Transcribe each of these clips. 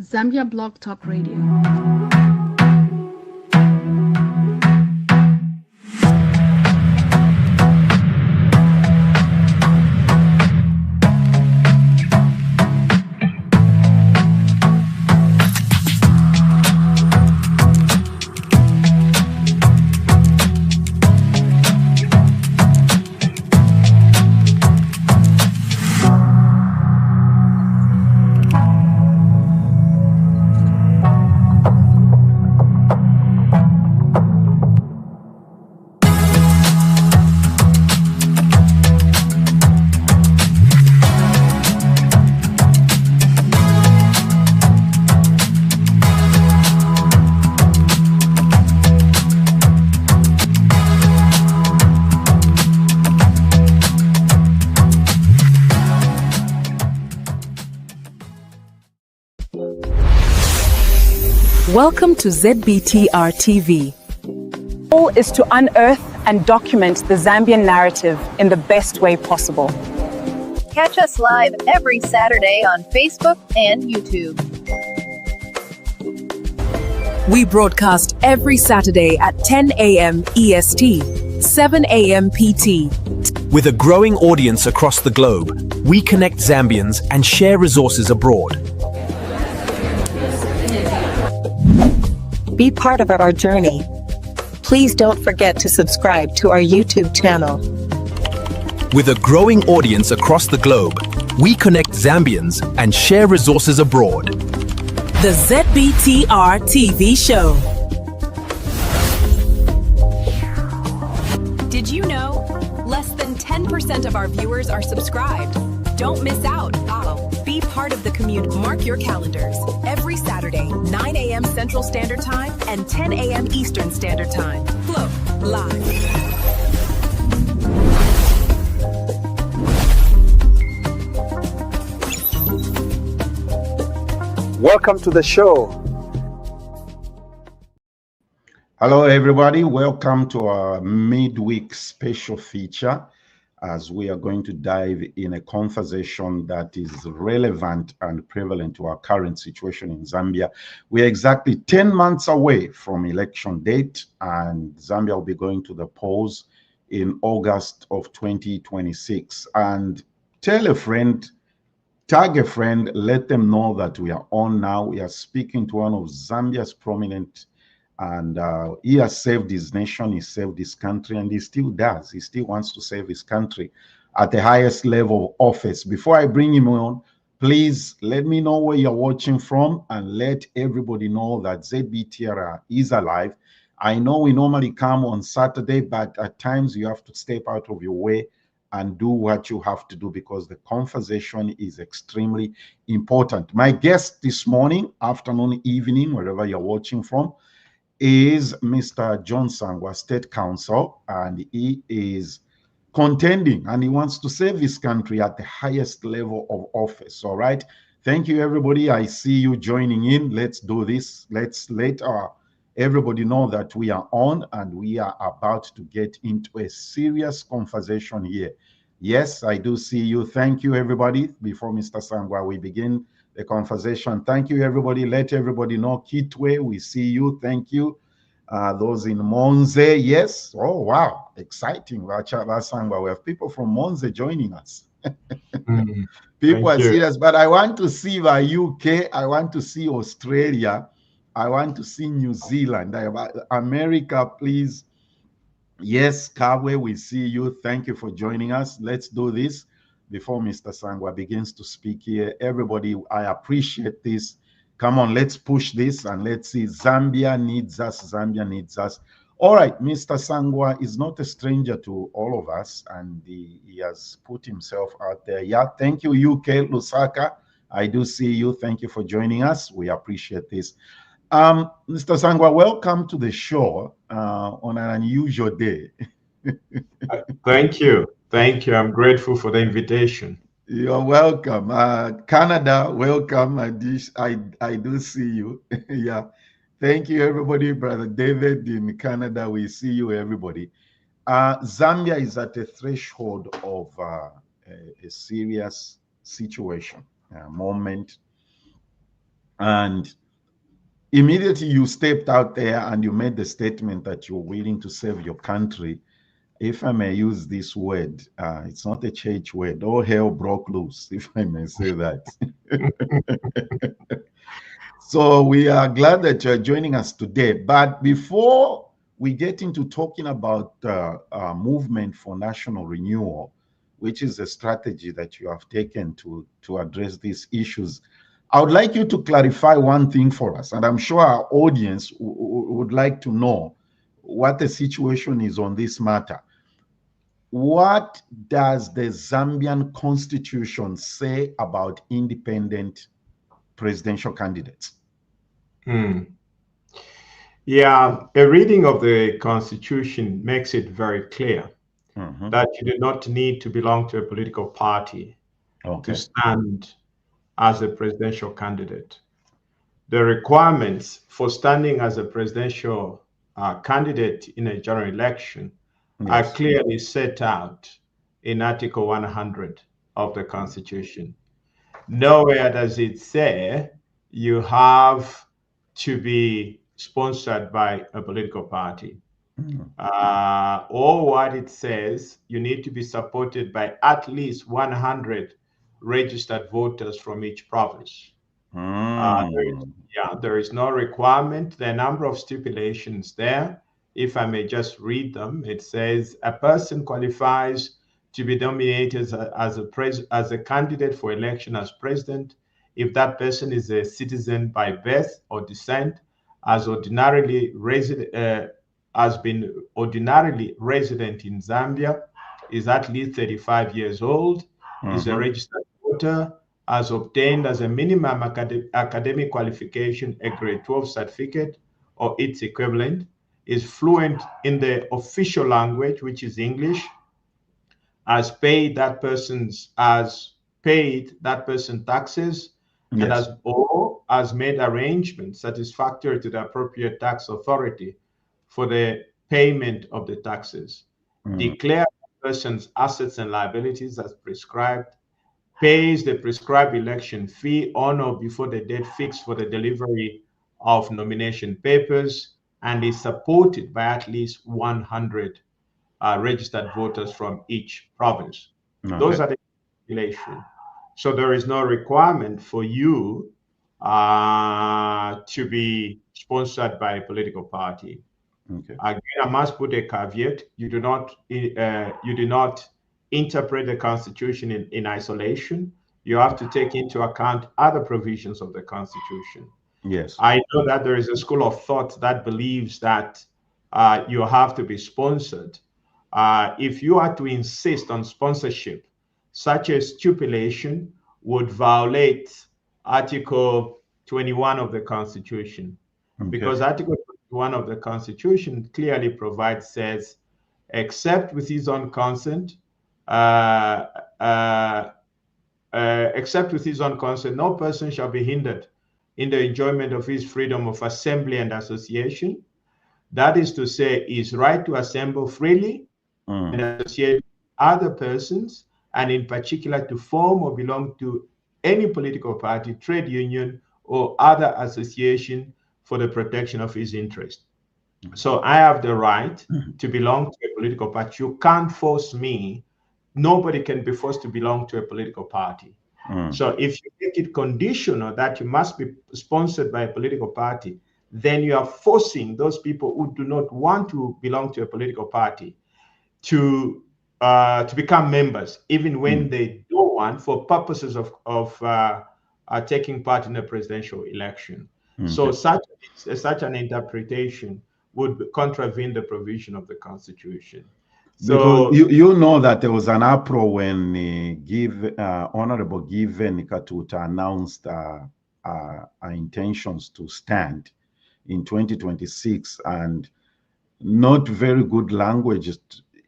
Zambia Blog Talk Radio. Welcome to ZBTR TV. The goal is to unearth and document the Zambian narrative in the best way possible. Catch us live every Saturday on Facebook and YouTube. We broadcast every Saturday at 10 a.m. EST, 7 a.m. PT. With a growing audience across the globe, we connect Zambians and share resources abroad. Be part of our journey. Please don't forget to subscribe to our YouTube channel. With a growing audience across the globe, we connect Zambians and share resources abroad. The ZBTR TV show. Did you know? Less than 10% of our viewers are subscribed. Don't miss out. Be part of the community. Mark your calendars. Every Saturday, 9 a.m. Central Standard Time and 10 a.m. Eastern Standard Time. Flow live. Welcome to the show. Hello, everybody. Welcome to our midweek special feature, as we are going to dive in a conversation that is relevant and prevalent to our current situation in Zambia. We are exactly 10 months away from election date, and Zambia will be going to the polls in August of 2026. And tell a friend, tag a friend, let them know that we are on now. We are speaking to one of Zambia's prominent, and he has saved his nation, he saved his country, and he still does. He still wants to save his country at the highest level of office. Before I bring him on, please let me know where you're watching from, and let everybody know that ZBTR is alive. I know we normally come on Saturday, but at times you have to step out of your way and do what you have to do, because the conversation is extremely important. My guest this morning, afternoon, evening, wherever you're watching from, is Mr. John Sangwa, State Counsel, and he is contending and he wants to save his country at the highest level of office. All right. Thank you, everybody. I see you joining in. Let's do this. Let's let everybody know that we are on and we are about to get into a serious conversation here. Yes, I do see you. Thank you, everybody. Before Mr. Sangwa, we begin the conversation. Thank you, everybody. Let everybody know. Kitwe, we see you. Thank you. Those in Monze, yes. Oh, wow. Exciting. We have people from Monze joining us. People are serious, but I want to see the UK. I want to see Australia. I want to see New Zealand. America, please. Yes, Kawe, we see you. Thank you for joining us. Let's do this before Mr. Sangwa begins to speak here. Everybody, I appreciate this. Come on, let's push this and let's see. Zambia needs us. Zambia needs us. All right, Mr. Sangwa is not a stranger to all of us, and he has put himself out there. Yeah, thank you, UK, Lusaka. I do see you. Thank you for joining us. We appreciate this. Mr. Sangwa, welcome to the show on an unusual day. Thank you. Thank you. I'm grateful for the invitation. You're welcome. Canada, welcome. I do see you. Yeah. Thank you, everybody. Brother David in Canada, we see you, everybody. Zambia is at a threshold of a serious situation, moment And immediately you stepped out there and you made the statement that you're willing to serve your country. If I may use this word, it's not a church word. All hell broke loose, if I may say that. So we are glad that you're joining us today. But before we get into talking about movement for national renewal, which is a strategy that you have taken to address these issues, I would like you to clarify one thing for us. And I'm sure our audience would like to know what the situation is on this matter. What does the Zambian constitution say about independent presidential candidates? Yeah, a reading of the Constitution makes it very clear that you do not need to belong to a political party to stand as a presidential candidate. The requirements for standing as a presidential candidate in a general election are clearly set out in Article 100 of the Constitution. Nowhere does it say you have to be sponsored by a political party. Or what it says, you need to be supported by at least 100 registered voters from each province. There is no requirement. There are a number of stipulations there. If I may just read them, it says a person qualifies to be nominated as a candidate for election as president if that person is a citizen by birth or descent, has been ordinarily resident in Zambia, is at least 35 years old, is a registered voter, has obtained as a minimum academic qualification a grade 12 certificate or its equivalent, is fluent in the official language, which is English, has paid that person taxes, and has made arrangements satisfactory to the appropriate tax authority for the payment of the taxes, declare the person's assets and liabilities as prescribed, pays the prescribed election fee on or before the date fixed for the delivery of nomination papers, and is supported by at least 100 registered voters from each province. Those are the stipulations. So there is no requirement for you to be sponsored by a political party. Again, I must put a caveat: you do not interpret the Constitution in isolation. You have to take into account other provisions of the Constitution. Yes, I know that there is a school of thought that believes that you have to be sponsored. If you are to insist on sponsorship, such a stipulation would violate Article 21 of the Constitution, because Article 21 of the Constitution clearly says, except with his own consent, no person shall be hindered in the enjoyment of his freedom of assembly and association. That is to say, his right to assemble freely and associate with other persons, and in particular to form or belong to any political party, trade union, or other association for the protection of his interest. So I have the right to belong to a political party. You can't force me. Nobody can be forced to belong to a political party. So if you make it conditional that you must be sponsored by a political party, then you are forcing those people who do not want to belong to a political party to become members, even when they don't want, for purposes of taking part in a presidential election. So such an interpretation would contravene the provision of the Constitution. So you know that there was an uproar when Honorable Given Katuta announced our intentions to stand in 2026, and not very good language,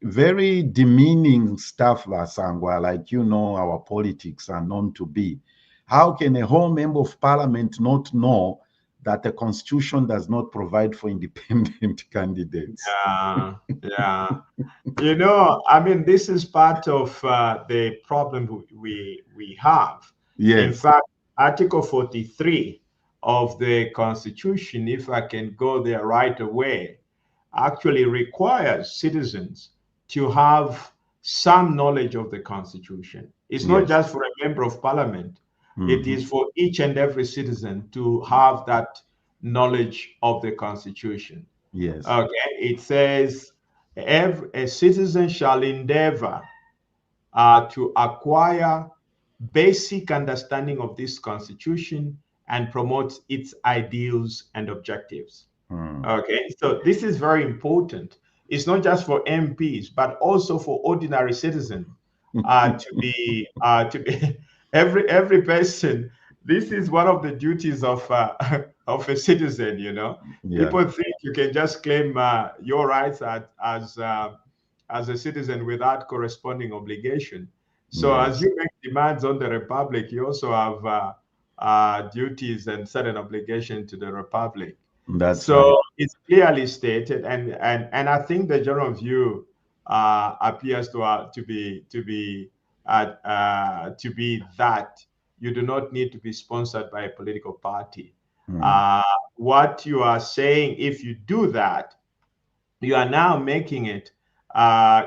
very demeaning stuff, Sangwa, like our politics are known to be. How can a whole member of parliament not know that the Constitution does not provide for independent candidates? This is part of the problem we have. Yes. In fact, Article 43 of the Constitution, if I can go there right away, actually requires citizens to have some knowledge of the Constitution. It's not just for a member of parliament. It is for each and every citizen to have that knowledge of the Constitution. Yes. Okay. It says, a citizen shall endeavor to acquire basic understanding of this Constitution and promote its ideals and objectives. Okay, so this is very important. It's not just for MPs, but also for ordinary citizens to be every person. This is one of the duties of a citizen. You know, people think you can just claim your rights as a citizen without corresponding obligation. So as you make demands on the Republic, you also have duties and certain obligation to the Republic. That's so right. It's clearly stated, and I think the general view appears to be that you do not need to be sponsored by a political party. What you are saying, if you do that, you are now making it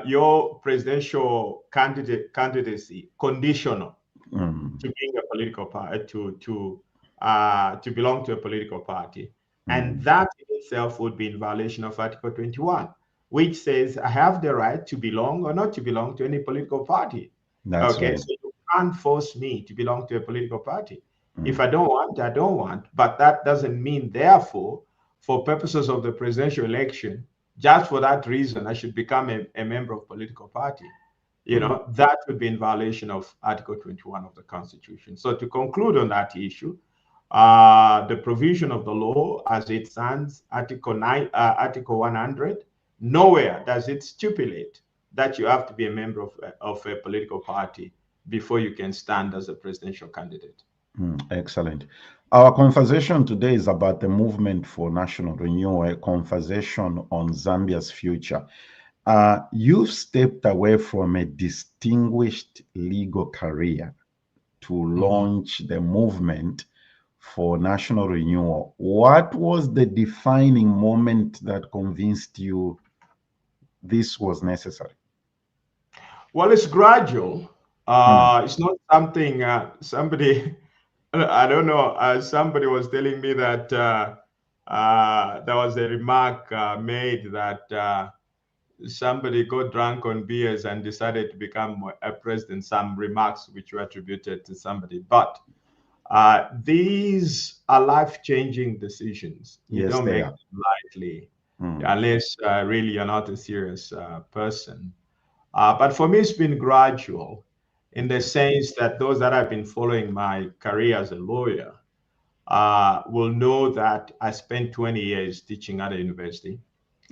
your presidential candidacy conditional to being a political party, to belong to a political party. And that in itself would be in violation of Article 21, which says I have the right to belong or not to belong to any political party. That's okay, right. so you can't force me to belong to a political party. If I don't want, I don't want. But that doesn't mean, therefore, for purposes of the presidential election, just for that reason, I should become a member of a political party. You know, that would be in violation of Article 21 of the Constitution. So to conclude on that issue, the provision of the law as it stands, Article 100, nowhere does it stipulate that you have to be a member of a political party before you can stand as a presidential candidate. Excellent. Our conversation today is about the movement for national renewal, a conversation on Zambia's future. You've stepped away from a distinguished legal career to launch the movement for national renewal. What was the defining moment that convinced you this was necessary? Well, it's gradual. It's not something somebody, I don't know, somebody was telling me that there was a remark made that somebody got drunk on beers and decided to become a president, some remarks which were attributed to somebody. But these are life-changing decisions. You don't make them lightly, unless really you're not a serious person. But for me, it's been gradual in the sense that those that have been following my career as a lawyer will know that I spent 20 years teaching at a university.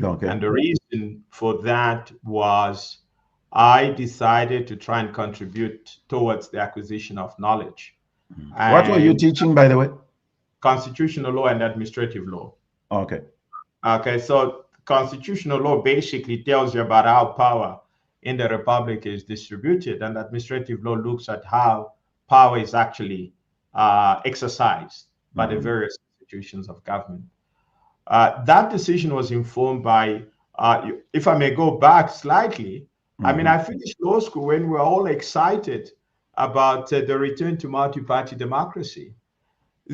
Okay. And the reason for that was I decided to try and contribute towards the acquisition of knowledge. What were you teaching, by the way? Constitutional law and administrative law. Okay. Okay, so constitutional law basically tells you about how power in the Republic is distributed, and administrative law looks at how power is actually exercised by the various institutions of government. That decision was informed by, if I may go back slightly, I mean, I finished law school when we were all excited about the return to multi-party democracy.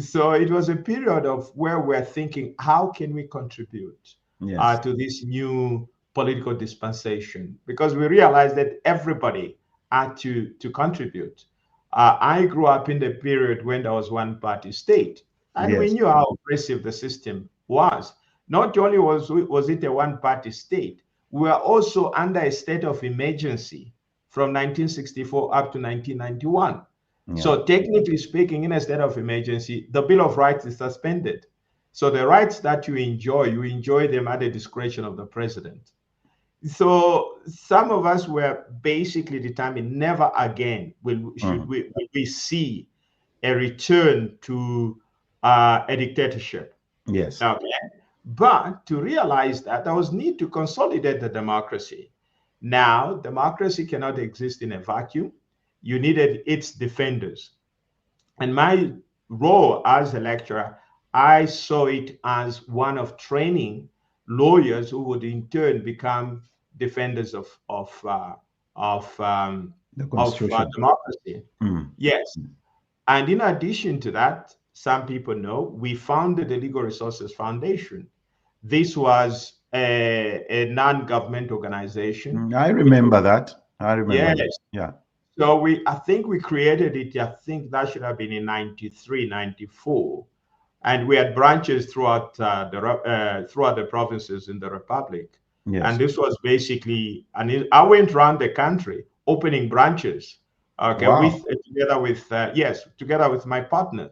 So it was a period of where we're thinking, how can we contribute to this new political dispensation? Because we realized that everybody had to contribut. I grew up in the period when there was one-party state, and we knew how oppressive the system was. Not only was it a one-party state, we were also under a state of emergency from 1964 up to 1991. So technically speaking, in a state of emergency, the Bill of Rights is suspended. So the rights that you enjoy them at the discretion of the president. So some of us were basically determined never again will we see a return to a dictatorship. Yes. Okay. But to realize that there was need to consolidate the democracy. Now, democracy cannot exist in a vacuum. You needed its defenders. And my role as a lecturer, I saw it as one of training lawyers who would in turn become defenders The Constitution. democracy. Mm. Yes. And in addition to that, some people know we founded the Legal Resources Foundation. This was a non-government organization. I remember that. I remember Yes. that. Yeah. So I think we created it, I think that should have been in 93, 94. And we had branches throughout the provinces in the Republic. Yes. And this was basically, I went around the country opening branches. Okay, Wow. together with my partner,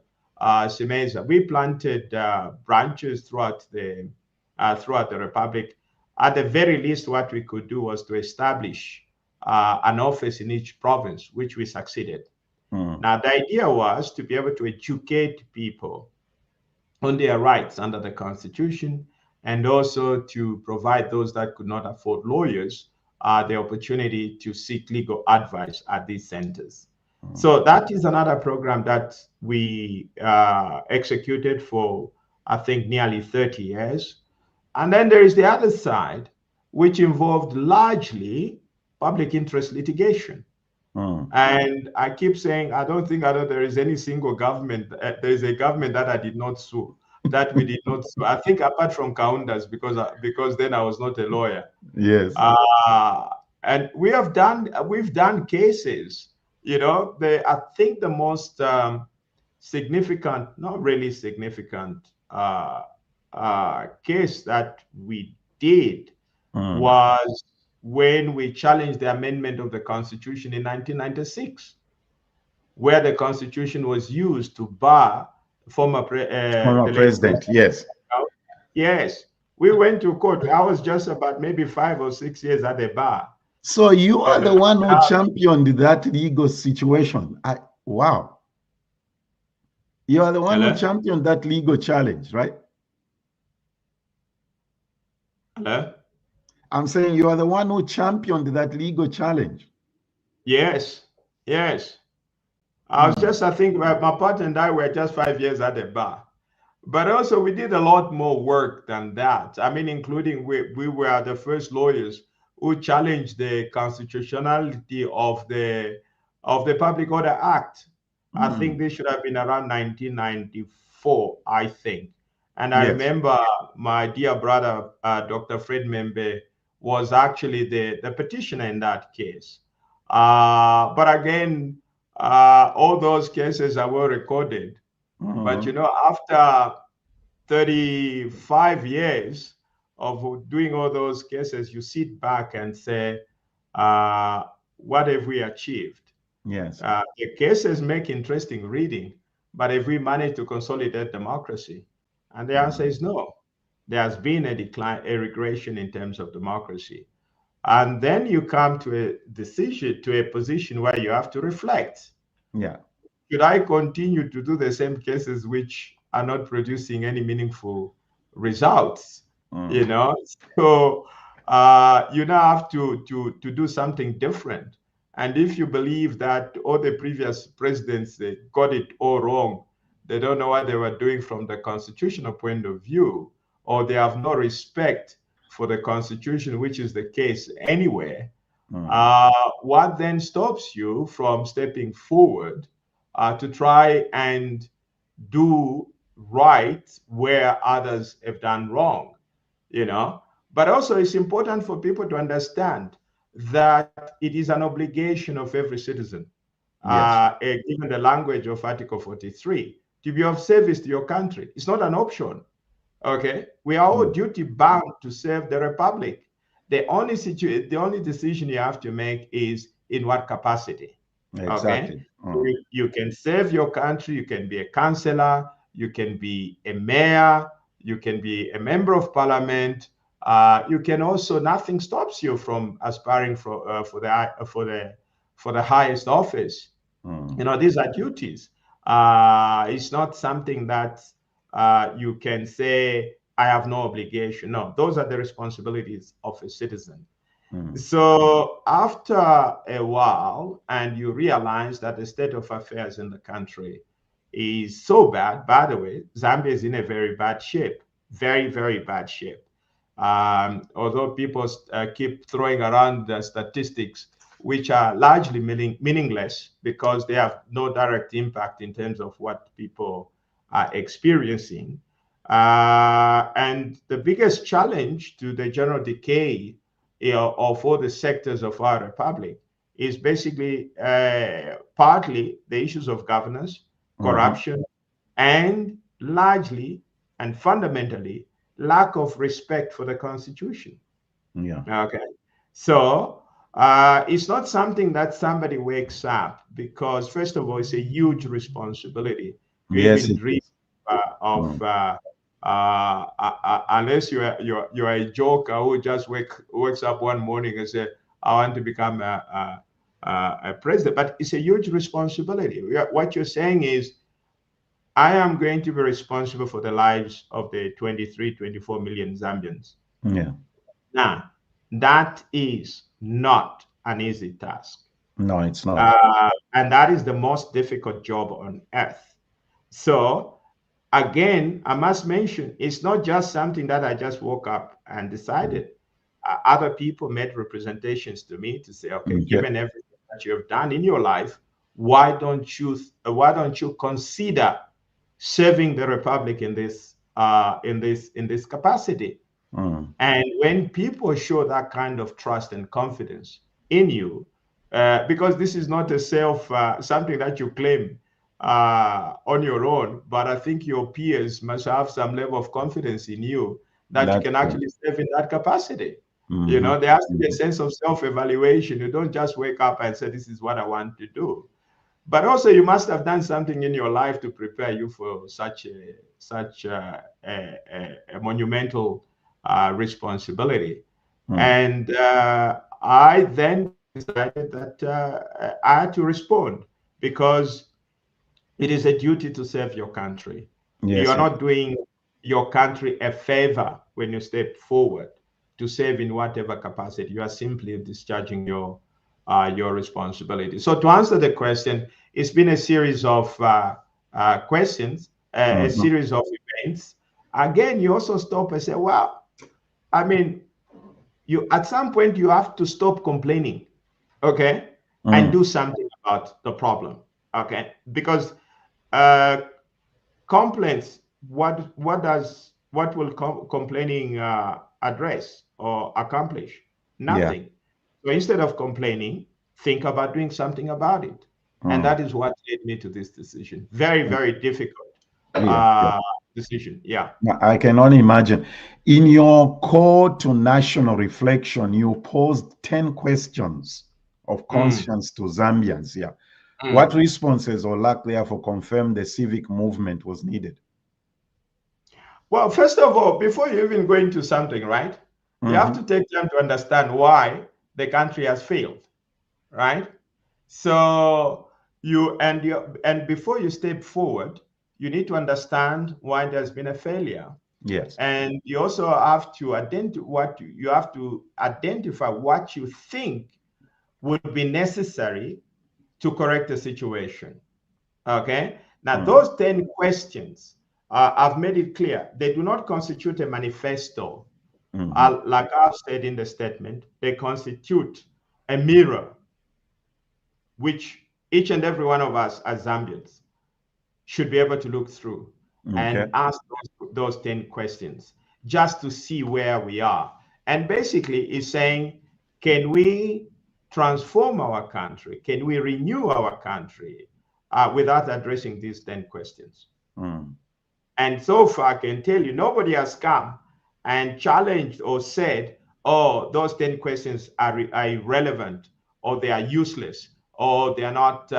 Simeza, we planted branches throughout the Republic. At the very least, what we could do was to establish an office in each province, which we succeeded. Now, the idea was to be able to educate people on their rights under the Constitution, and also to provide those that could not afford lawyers the opportunity to seek legal advice at these centers. So that is another program that we executed for, I think, nearly 30 years. And then there is the other side, which involved largely public interest litigation. And I keep saying, I don't think there is any single government, there is a government that I did not sue, that we did not sue. I think apart from Kaunda's, because then I was not a lawyer. Yes. And we've done cases, I think the most significant, not really significant case that we did was when we challenged the amendment of the Constitution in 1996, where the Constitution was used to bar former president. Yes. Yes. We went to court. I was just about maybe 5 or 6 years at the bar. So you are the one who championed that legal situation. Wow. You are the one who championed that legal challenge, right? Hello? I'm saying you are the one who championed that legal challenge. Yes, yes. I think my partner and I were just 5 years at the bar. But also we did a lot more work than that. I mean, including we were the first lawyers who challenged the constitutionality of the Public Order Act. I think this should have been around 1994, I think. And I remember my dear brother, Dr. Fred Membe, was actually the petitioner in that case. But again, all those cases are well recorded. But, after 35 years of doing all those cases, you sit back and say, what have we achieved? Yes. The cases make interesting reading, but have we managed to consolidate democracy? And the answer is no. There has been a decline, a regression in terms of democracy. And then you come to a position where you have to reflect. Yeah. Should I continue to do the same cases which are not producing any meaningful results? So you now have to do something different. And if you believe that all the previous presidents got it all wrong, they don't know what they were doing from the constitutional point of view, or they have no respect for the Constitution, which is the case anywhere, what then stops you from stepping forward to try and do right where others have done wrong, But also it's important for people to understand that it is an obligation of every citizen, given the language of Article 43, to be of service to your country. It's not an option. Okay, we are all duty bound to serve the Republic. The only decision you have to make is in what capacity. Exactly. Okay? You can serve your country. You can be a councillor. You can be a mayor. You can be a member of parliament. You can also, nothing stops you from aspiring for the highest office. These are duties. It's not something that you can say, I have no obligation. No, those are the responsibilities of a citizen. So after a while, and you realize that the state of affairs in the country is so bad. By the way, Zambia is in a very bad shape, very, very bad shape. Although people keep throwing around the statistics, which are largely meaningless because they have no direct impact in terms of what people are experiencing. And the biggest challenge to the general decay of all the sectors of our republic is basically partly the issues of governance, corruption, and largely and fundamentally lack of respect for the Constitution. Yeah. Okay. So it's not something that somebody wakes up, because first of all, it's a huge responsibility to Yes, even dream of unless you're a joker who just wakes up one morning and say, I want to become a president. But it's a huge responsibility. What you're saying is, I am going to be responsible for the lives of the 23, 24 million Zambians. Yeah. Now, that is not an easy task. No, it's not. And that is the most difficult job on earth. So, again, I must mention, it's not just something that I just woke up and decided. Other people made representations to me to say, okay, given everything that you have done in your life, why don't you consider serving the republic in this capacity? And when people show that kind of trust and confidence in you, because this is not a something that you claim on your own, but I think your peers must have some level of confidence in you that you can actually serve in that capacity. You know, there has to be a sense of self-evaluation. You don't just wake up and say, this is what I want to do. But also, you must have done something in your life to prepare you for such a monumental responsibility. And I then decided that I had to respond, because it is a duty to serve your country. Yes, you are not doing your country a favor when you step forward to serve in whatever capacity. You are simply discharging your responsibility. So to answer the question, it's been a series of questions, a series of events. Again, you also stop and say, well, I mean, at some point you have to stop complaining, okay, and do something about the problem, okay? Because complaints, what will complaining address or accomplish? Nothing. Yeah. So instead of complaining, think about doing something about it. And that is what led me to this decision. Very, very difficult decision. Yeah. I can only imagine. In your call to national reflection, you posed 10 questions of conscience to Zambians. Yeah. What responses or lack therefore confirmed the civic movement was needed? Well, first of all, before you even go into something, right, you have to take time to understand why the country has failed, right? So and before you step forward, you need to understand why there's been a failure. Yes. And you also have to identify what you think would be necessary to correct the situation. Okay. Now, those 10 questions, I've made it clear, they do not constitute a manifesto. Like I've said in the statement, they constitute a mirror which each and every one of us as Zambians should be able to look through and ask those 10 questions just to see where we are. And basically it's saying, can we transform our country? Can we renew our country without addressing these 10 questions? And so far, I can tell you, nobody has come and challenged or said, oh, those 10 questions are irrelevant, or they are useless, or they are not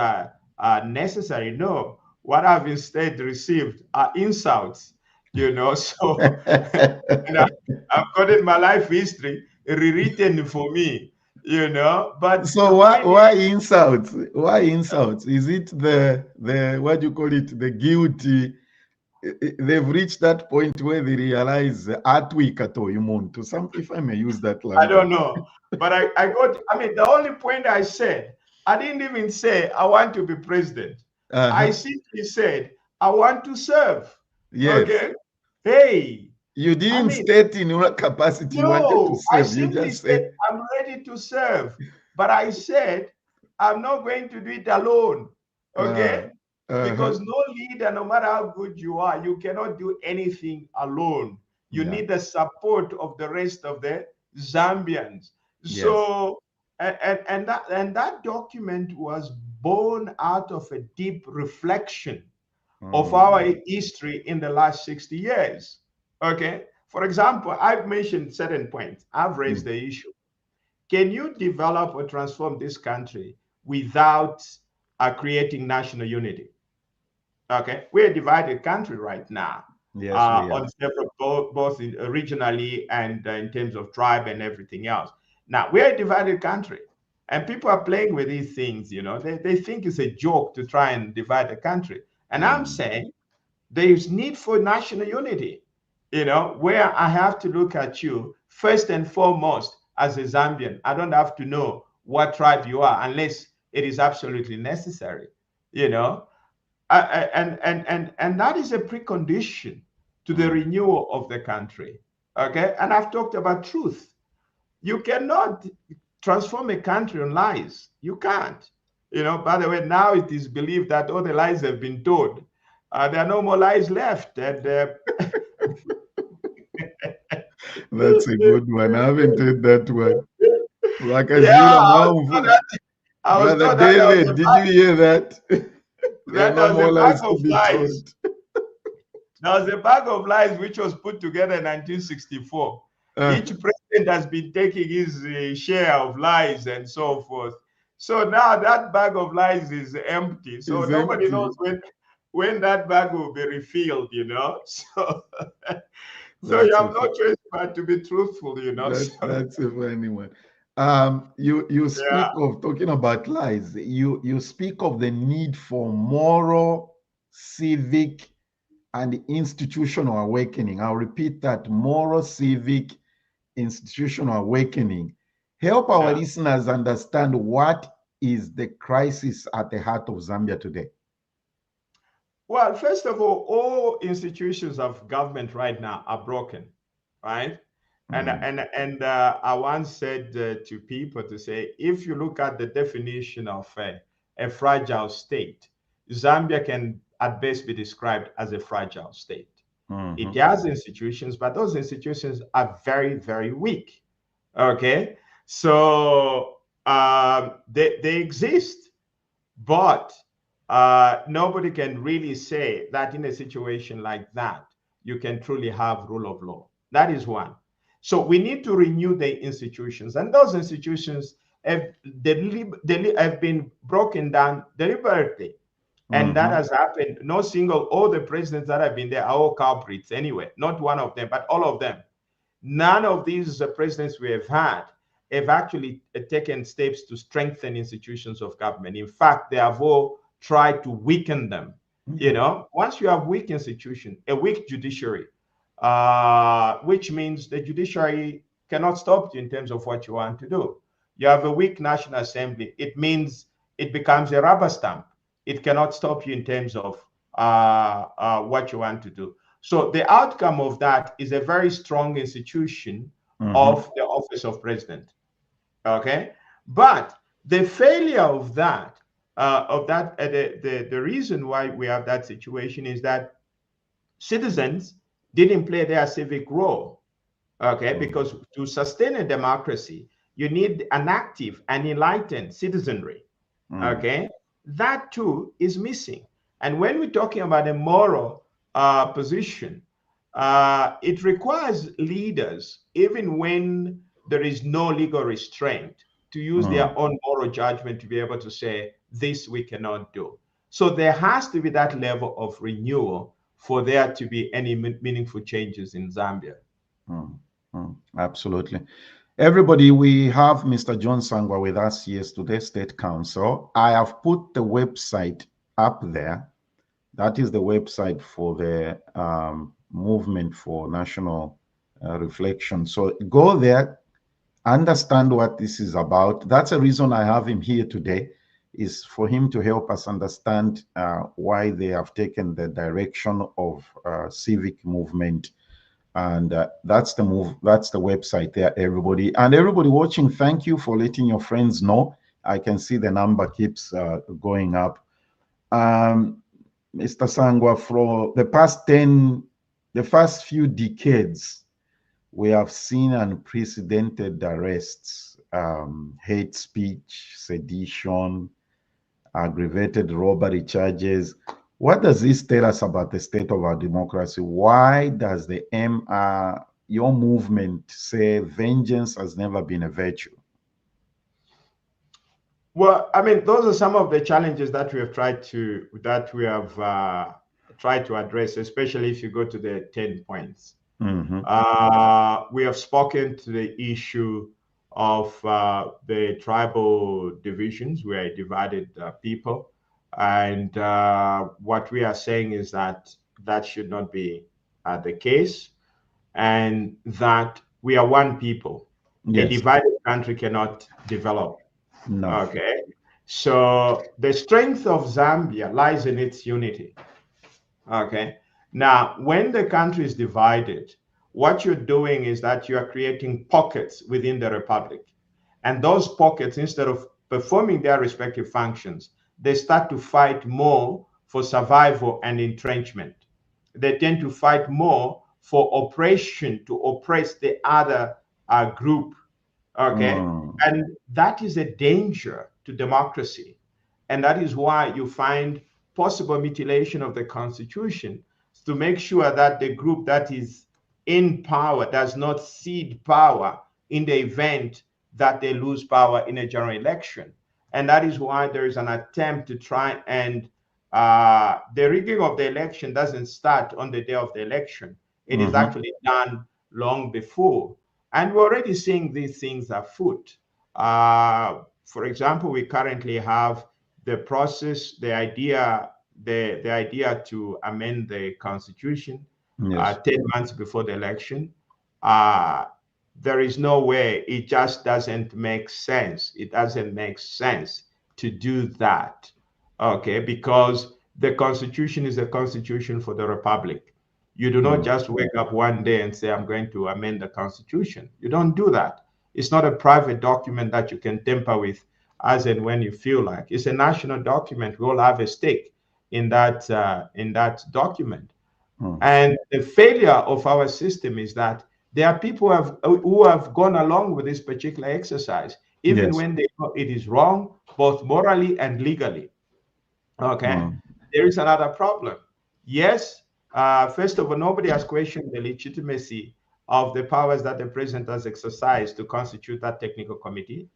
necessary. No, what I've instead received are insults, you know. So and I've got in my life history rewritten for me, you know. But so why insults? Why insults? Is it the what do you call it? The guilty? They've reached that point where they realize to some, if I may use that language. I don't know, but I mean, the only point I said, I didn't even say I want to be president. I simply said I want to serve. Yes. Okay. Hey. You didn't state in what capacity you wanted to No, I serve. You simply just said said, I'm ready to serve. But I said I'm not going to do it alone. Okay? Because no leader, no matter how good you are, you cannot do anything alone. You need the support of the rest of the Zambians. Yes. So, and that document was born out of a deep reflection of our history in the last 60 years. Okay. For example, I've mentioned certain points. I've raised the issue. Can you develop or transform this country without creating national unity? Okay. We're a divided country right now. Yes, we are. On several, both regionally and in terms of tribe and everything else. Now, we're a divided country. And people are playing with these things, you know. They think it's a joke to try and divide the country. And I'm saying there is need for national unity, you know, where I have to look at you first and foremost as a Zambian. I don't have to know what tribe you are unless it is absolutely necessary, you know. And that is a precondition to the renewal of the country. Okay. And I've talked about truth. You cannot transform a country on lies. You can't. You know, by the way, now it is believed that all the lies have been told. There are no more lies left. And that's a good one. I haven't heard that one. Like Brother David, did you hear that? There are no more lies to be told. There was a bag of lies which was put together in 1964. Each president has been taking his share of lies and so forth. So now that bag of lies is empty. So nobody knows when that bag will be refilled, you know. So, you have no choice but to be truthful, you know. That's a funny one. You speak of talking about lies. You speak of the need for moral, civic, and institutional awakening. I'll repeat that: moral, civic, institutional awakening. Help our listeners understand what is the crisis at the heart of Zambia today. Well, first of all institutions of government right now are broken, right? And I once said to people to say, if you look at the definition of a fragile state, Zambia can at best be described as a fragile state. It has institutions, but those institutions are very, very weak. Okay, so they exist, but nobody can really say that in a situation like that, you can truly have rule of law. That is one. So we need to renew the institutions, and those institutions have been broken down deliberately. And that has happened. All the presidents that have been there are all culprits anyway, not one of them, but all of them. None of these presidents we have had have actually taken steps to strengthen institutions of government. In fact, they have all tried to weaken them. You know, once you have weak institutions, a weak judiciary, which means the judiciary cannot stop you in terms of what you want to do. You have a weak National Assembly. It means it becomes a rubber stamp. It cannot stop you in terms of what you want to do. So the outcome of that is a very strong institution of the office of president. Okay, but the failure of that, the reason why we have that situation is that citizens didn't play their civic role. Okay, because to sustain a democracy, you need an active and enlightened citizenry. Okay. That too is missing. And when we're talking about a moral position, it requires leaders, even when there is no legal restraint, to use their own moral judgment to be able to say, this we cannot do. So there has to be that level of renewal for there to be any meaningful changes in Zambia. Absolutely. Everybody, we have Mr. John Sangwa with us yesterday, State Council. I have put the website up there. That is the website for the Movement for National Reflection. So go there, understand what this is about. That's the reason I have him here today, is for him to help us understand why they have taken the direction of civic movement. And that's the website there, everybody. And everybody watching, thank you for letting your friends know. I can see the number keeps going up. Mr. Sangwa, for the first few decades, we have seen unprecedented arrests, hate speech, sedition, aggravated robbery charges. What does this tell us about the state of our democracy? Why does the your movement say vengeance has never been a virtue? Well, I mean, those are some of the challenges that we have tried to address, especially if you go to the 10 points. We have spoken to the issue of the tribal divisions, where divided people. And what we are saying is that that should not be the case, and that we are one people. Yes. A divided country cannot develop. No. Okay. So the strength of Zambia lies in its unity. Okay. Now, when the country is divided, what you're doing is that you are creating pockets within the republic. And those pockets, instead of performing their respective functions, they start to fight more for survival and entrenchment. They tend to fight more for oppression, to oppress the other group. Okay. And that is a danger to democracy. And that is why you find possible mutilation of the constitution, to make sure that the group that is in power does not cede power in the event that they lose power in a general election. And that is why there is an attempt to try and the rigging of the election doesn't start on the day of the election. It is actually done long before. And we're already seeing these things afoot. For example, we currently have the process, the idea to amend the constitution 10 months before the election. There is no way, it just doesn't make sense. It doesn't make sense to do that, okay? Because the constitution is a constitution for the republic. You do not just wake up one day and say, I'm going to amend the constitution. You don't do that. It's not a private document that you can tamper with as and when you feel like. It's a national document. We all have a stake in that document. And the failure of our system is that there are people who have gone along with this particular exercise, even when they know it is wrong, both morally and legally. Okay. There is another problem. Yes. First of all, nobody has questioned the legitimacy of the powers that the president has exercised to constitute that technical committee.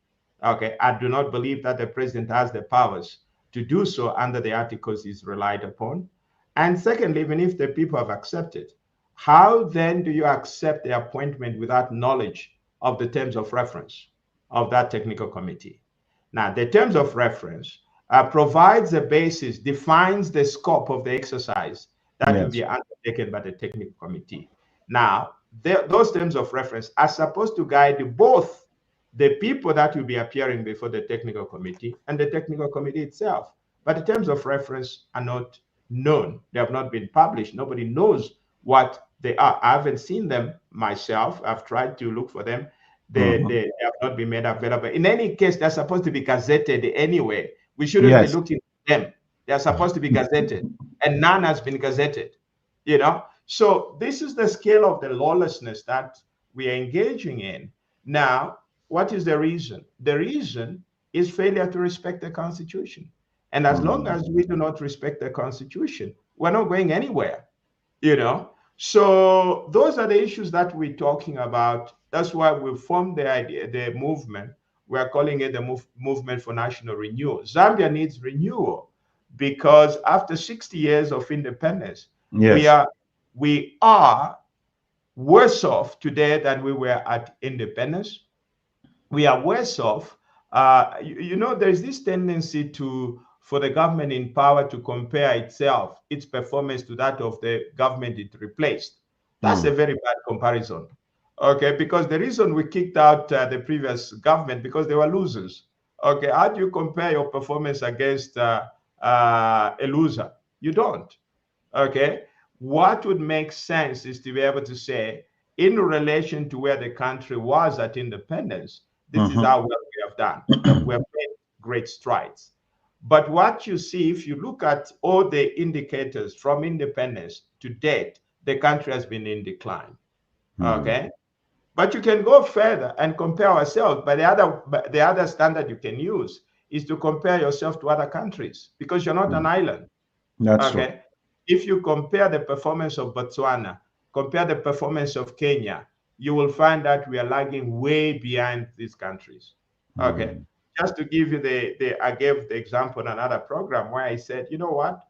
Okay, I do not believe that the president has the powers to do so under the articles he's relied upon. And secondly, even if the people have accepted, how then do you accept the appointment without knowledge of the terms of reference of that technical committee? Now, the terms of reference provides a basis, defines the scope of the exercise that will be undertaken by the technical committee. Now, those terms of reference are supposed to guide both the people that will be appearing before the technical committee and the technical committee itself. But the terms of reference are not known. They have not been published. Nobody knows what they are. I haven't seen them myself. I've tried to look for them. They have not been made available. In any case, they're supposed to be gazetted anyway. We shouldn't be looking at them. They're supposed to be gazetted, and none has been gazetted, you know? So this is the scale of the lawlessness that we are engaging in. Now, what is the reason? The reason is failure to respect the Constitution. And as long as we do not respect the Constitution, we're not going anywhere, you know? So those are the issues that we're talking about. That's why we formed the movement. We're calling it the Movement for National Renewal. Zambia needs renewal because after 60 years of independence, we are worse off today than we were at independence. We are worse off. You know, there's this tendency for the government in power to compare its performance to that of the government it replaced. That's a very bad comparison. Okay, because the reason we kicked out the previous government because they were losers. Okay, how do you compare your performance against a loser? You don't. Okay, what would make sense is to be able to say, in relation to where the country was at independence, this is how well we have done. We have made great strides. But what you see, if you look at all the indicators from independence to date, the country has been in decline. Okay, but you can go further and compare ourselves. But the other standard you can use is to compare yourself to other countries, because you're not an island. That's okay. true. If you compare the performance of Botswana, compare the performance of Kenya, you will find that we are lagging way behind these countries. Okay. Just to give you I gave the example in another program where I said, you know what?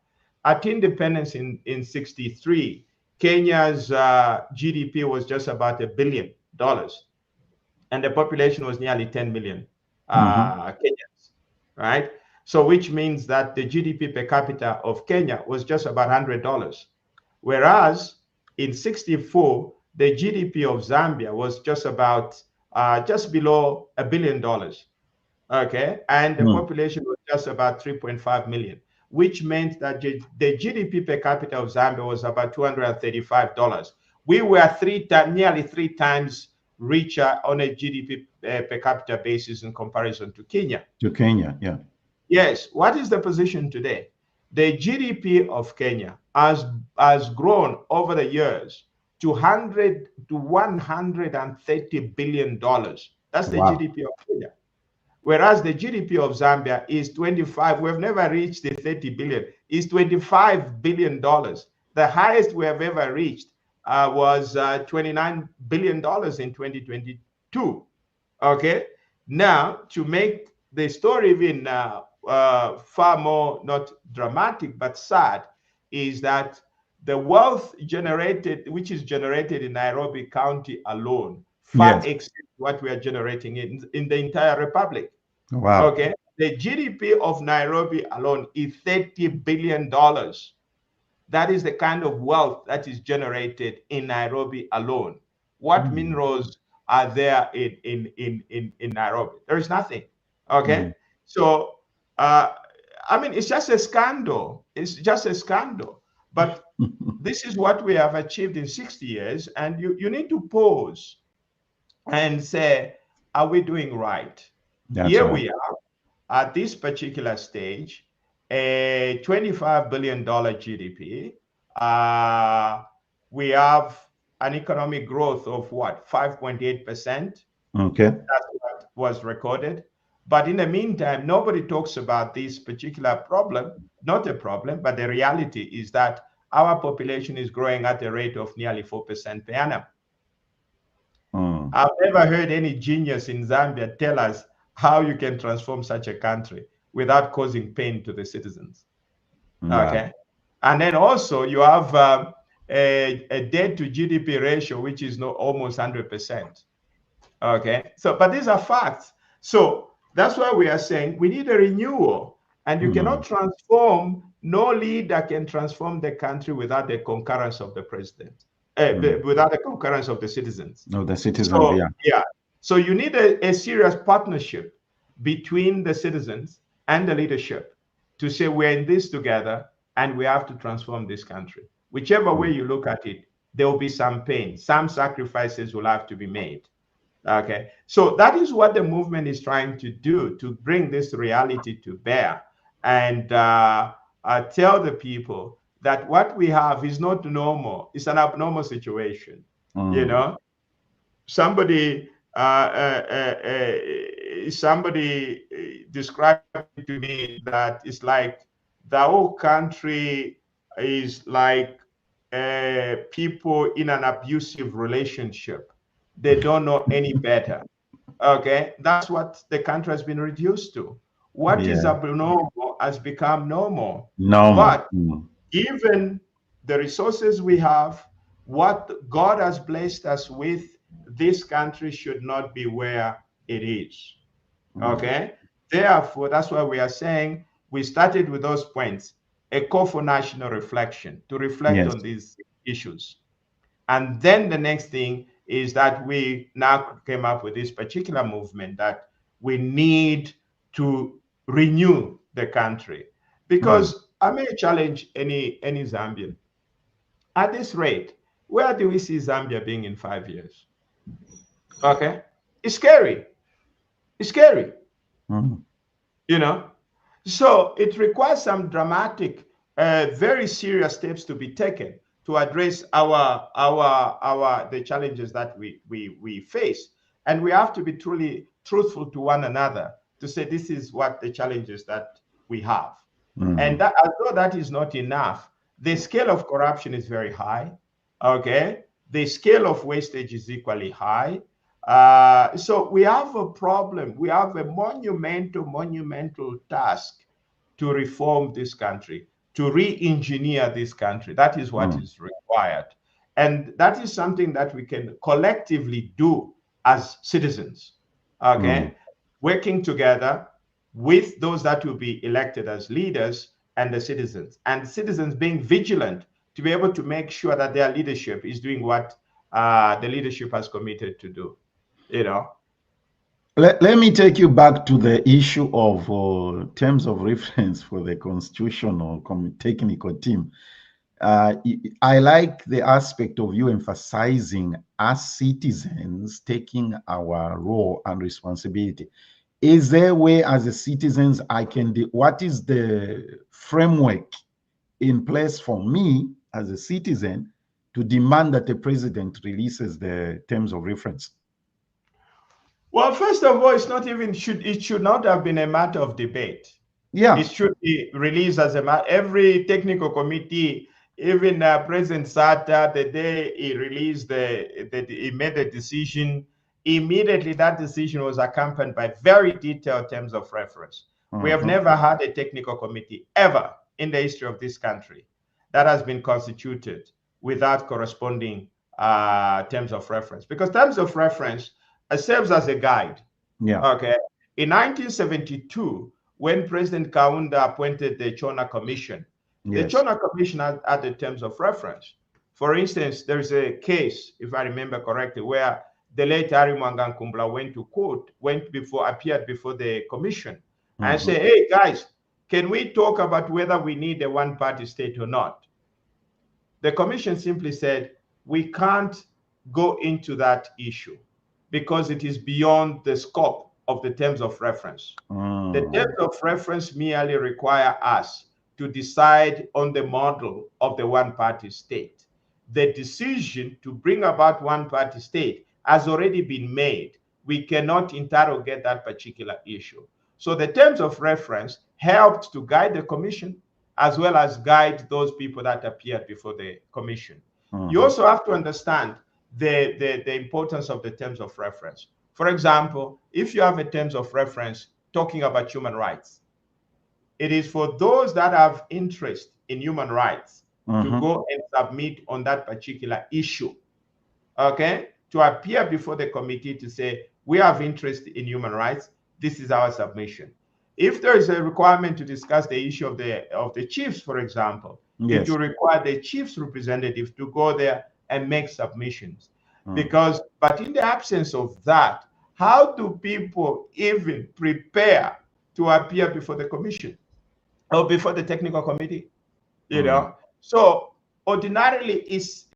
At independence in 63, Kenya's GDP was just about $1 billion, and the population was nearly 10 million Kenyans, right? So which means that the GDP per capita of Kenya was just about $100. Whereas in 64, the GDP of Zambia was just about, just below $1 billion. Okay. And the population was just about 3.5 million, which meant that the GDP per capita of Zambia was about $235. We were nearly three times richer on a GDP per capita basis in comparison to Kenya. Yeah. Yes. What is the position today? The GDP of Kenya has grown over the years to $130 billion. That's the GDP of Kenya. Whereas the GDP of Zambia is 25. We've never reached the 30 billion. It's $25 billion. The highest we have ever reached was $29 billion in 2022. Okay. Now, to make the story even far more, not dramatic, but sad, is that the wealth generated, which is generated in Nairobi County alone, far exceeds what we are generating in the entire republic. Wow. Okay. The GDP of Nairobi alone is $30 billion. That is the kind of wealth that is generated in Nairobi alone. What minerals are there in Nairobi? There is nothing. Okay. So, I mean, it's just a scandal. It's just a scandal. But this is what we have achieved in 60 years. And you need to pause and say, are we doing right? Here we are at this particular stage, a $25 billion GDP. We have an economic growth of what, 5.8%? Okay. That's what was recorded. But in the meantime, nobody talks about this particular problem, not a problem, but the reality is that our population is growing at a rate of nearly 4% per annum. I've never heard any genius in Zambia tell us how you can transform such a country without causing pain to the citizens. Okay. And then also you have a debt to GDP ratio, which is almost 100%. Okay. So, but these are facts. So that's why we are saying we need a renewal, and you cannot transform, no leader can transform the country without the concurrence of the president. Without the concurrence of the citizens. No, the citizens, so, yeah. So you need a serious partnership between the citizens and the leadership to say we're in this together and we have to transform this country. Whichever way you look at it, there will be some pain, some sacrifices will have to be made. Okay. So that is what the movement is trying to do, to bring this reality to bear and tell the people that what we have is not normal. It's an abnormal situation. You know, somebody described it to me that it's like the whole country is like people in an abusive relationship. They don't know any better. Okay, that's what the country has been reduced to. What is abnormal has become normal. But given the resources we have, what God has blessed us with, this country should not be where it is. Okay. Therefore, that's why we are saying we started with those points, a call for national reflection, to reflect on these issues. And then the next thing is that we now came up with this particular movement that we need to renew the country. Because I may challenge any Zambian. At this rate, where do we see Zambia being in 5 years? Okay, it's scary. It's scary. You know, so it requires some dramatic, very serious steps to be taken to address the challenges that we face, and we have to be truly truthful to one another to say this is what the challenges that we have, and that although that is not enough, the scale of corruption is very high. Okay, the scale of wastage is equally high. So we have a problem. We have a monumental task to reform this country, to re-engineer this country. That is what is required. And that is something that we can collectively do as citizens, okay? Working together with those that will be elected as leaders and the citizens being vigilant to be able to make sure that their leadership is doing what the leadership has committed to do. You know, let me take you back to the issue of terms of reference for the constitutional technical team. I like the aspect of you emphasizing as citizens taking our role and responsibility. Is there a way as a citizens I can do, what is the framework in place for me as a citizen to demand that the president releases the terms of reference? Well, first of all, it should not have been a matter of debate. Yeah, it should be released as a matter. Every technical committee, even President Sata, the day he released he made the decision. Immediately, that decision was accompanied by very detailed terms of reference. We have never had a technical committee ever in the history of this country that has been constituted without corresponding terms of reference, because terms of reference serves as a guide. Yeah. Okay. In 1972, when President Kaunda appointed the Chona Commission, the Chona Commission had the terms of reference. For instance, there's a case, if I remember correctly, where the late Harry Mwangan Kumbla went to court, appeared before the commission and said, hey guys, can we talk about whether we need a one-party state or not? The commission simply said, we can't go into that issue because it is beyond the scope of the terms of reference. The terms of reference merely require us to decide on the model of the one-party state. The decision to bring about one-party state has already been made. We cannot interrogate that particular issue. So the terms of reference helped to guide the commission as well as guide those people that appeared before the commission. You also have to understand the importance of the terms of reference. For example, if you have a terms of reference talking about human rights, it is for those that have interest in human rights to go and submit on that particular issue, okay? To appear before the committee to say, we have interest in human rights, this is our submission. If there is a requirement to discuss the issue of the chiefs, for example, it will require the chiefs representative to go there and make submissions. But in the absence of that, how do people even prepare to appear before the commission or before the technical committee? You know, so ordinarily it's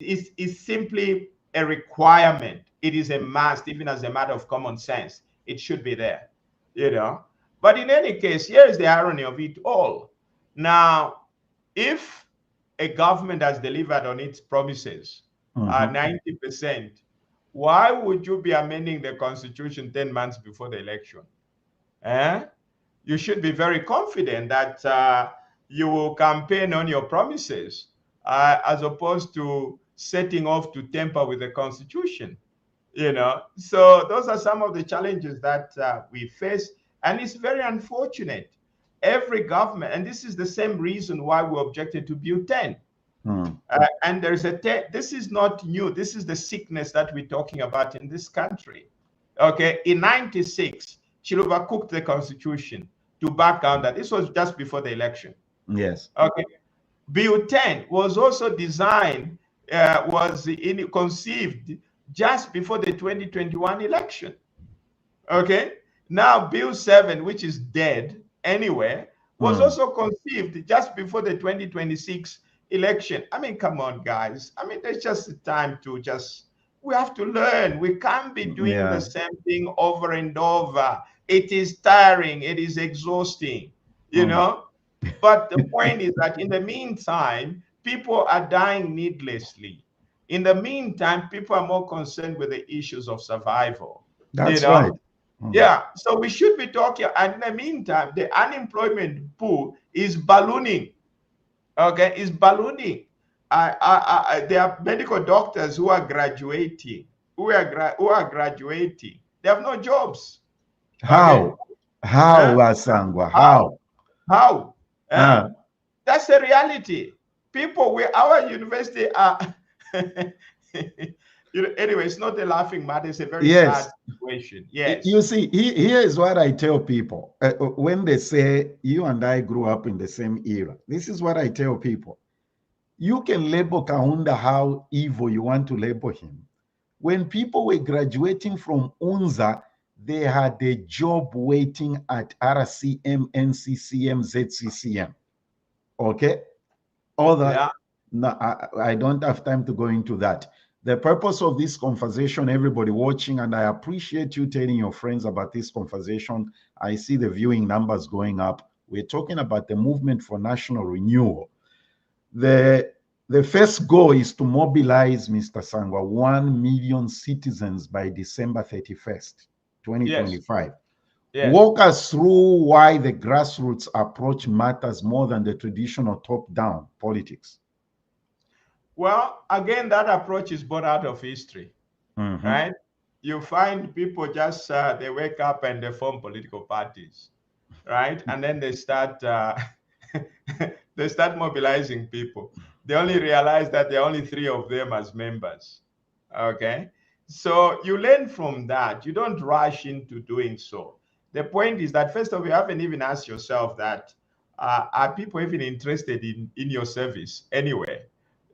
simply a requirement. It is a must, even as a matter of common sense. It should be there, you know. But in any case, here is the irony of it all. Now, if a government has delivered on its promises, 90%, why would you be amending the constitution 10 months before the election? You should be very confident that you will campaign on your promises as opposed to setting off to tamper with the constitution, you know. So those are some of the challenges that we face, and it's very unfortunate. Every government, and this is the same reason why we objected to Bill 10. And there's this is not new. This is the sickness that we're talking about in this country. Okay, in 96, Chiluba cooked the constitution to back down that. This was just before the election. Yes. Okay. Bill 10 was also designed, conceived just before the 2021 election. Okay. Now, Bill 7, which is dead anyway, was also conceived just before the 2026 election. I mean, come on, guys. I mean, there's just time to we have to learn. We can't be doing the same thing over and over. It is tiring. It is exhausting, you know? But the point is that in the meantime, people are dying needlessly. In the meantime, people are more concerned with the issues of survival. That's right. Yeah, so we should be talking. And in the meantime, the unemployment pool is ballooning. Okay, is ballooning. There are medical doctors who are graduating, who are graduating. They have no jobs. How? Okay? How, Sangwa? How? How? That's the reality. People with our university are. Anyway, it's not a laughing matter. It's a very sad situation. Yes. You see, here is what I tell people. When they say, you and I grew up in the same era, this is what I tell people. You can label Kaunda how evil you want to label him. When people were graduating from UNZA, they had a job waiting at RCM, NCCM, ZCCM. Okay? No, I don't have time to go into that. The purpose of this conversation, everybody watching, and I appreciate you telling your friends about this conversation. I see the viewing numbers going up. We're talking about the movement for national renewal. The first goal is to mobilize, Mr. Sangwa, 1 million citizens by December 31st, 2025. Yes. Walk us through why the grassroots approach matters more than the traditional top-down politics. Well, again, that approach is born out of history, right? You find people just, they wake up and they form political parties, right? And then they start, they start mobilizing people. They only realize that there are only 3 of them as members, okay? So you learn from that. You don't rush into doing so. The point is that, first of all, you haven't even asked yourself that, are people even interested in your service anyway?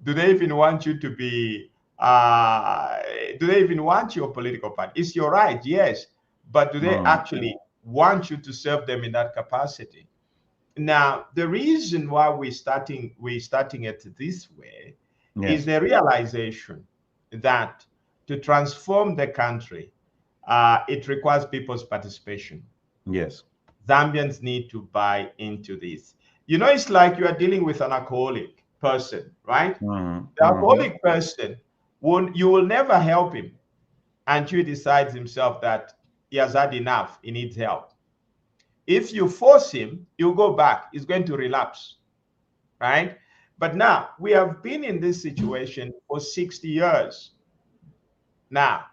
Do they even want you to be, do they even want your political party? It's your right, yes. But do they actually want you to serve them in that capacity? Now, the reason why we're starting it this way is the realization that to transform the country, it requires people's participation. Yes. Zambians need to buy into this. You know, it's like you are dealing with an alcoholic person, right? The alcoholic person, you will never help him until he decides himself that he has had enough, he needs help. If you force him, he'll go back, he's going to relapse, right? But now, we have been in this situation for 60 years. Now,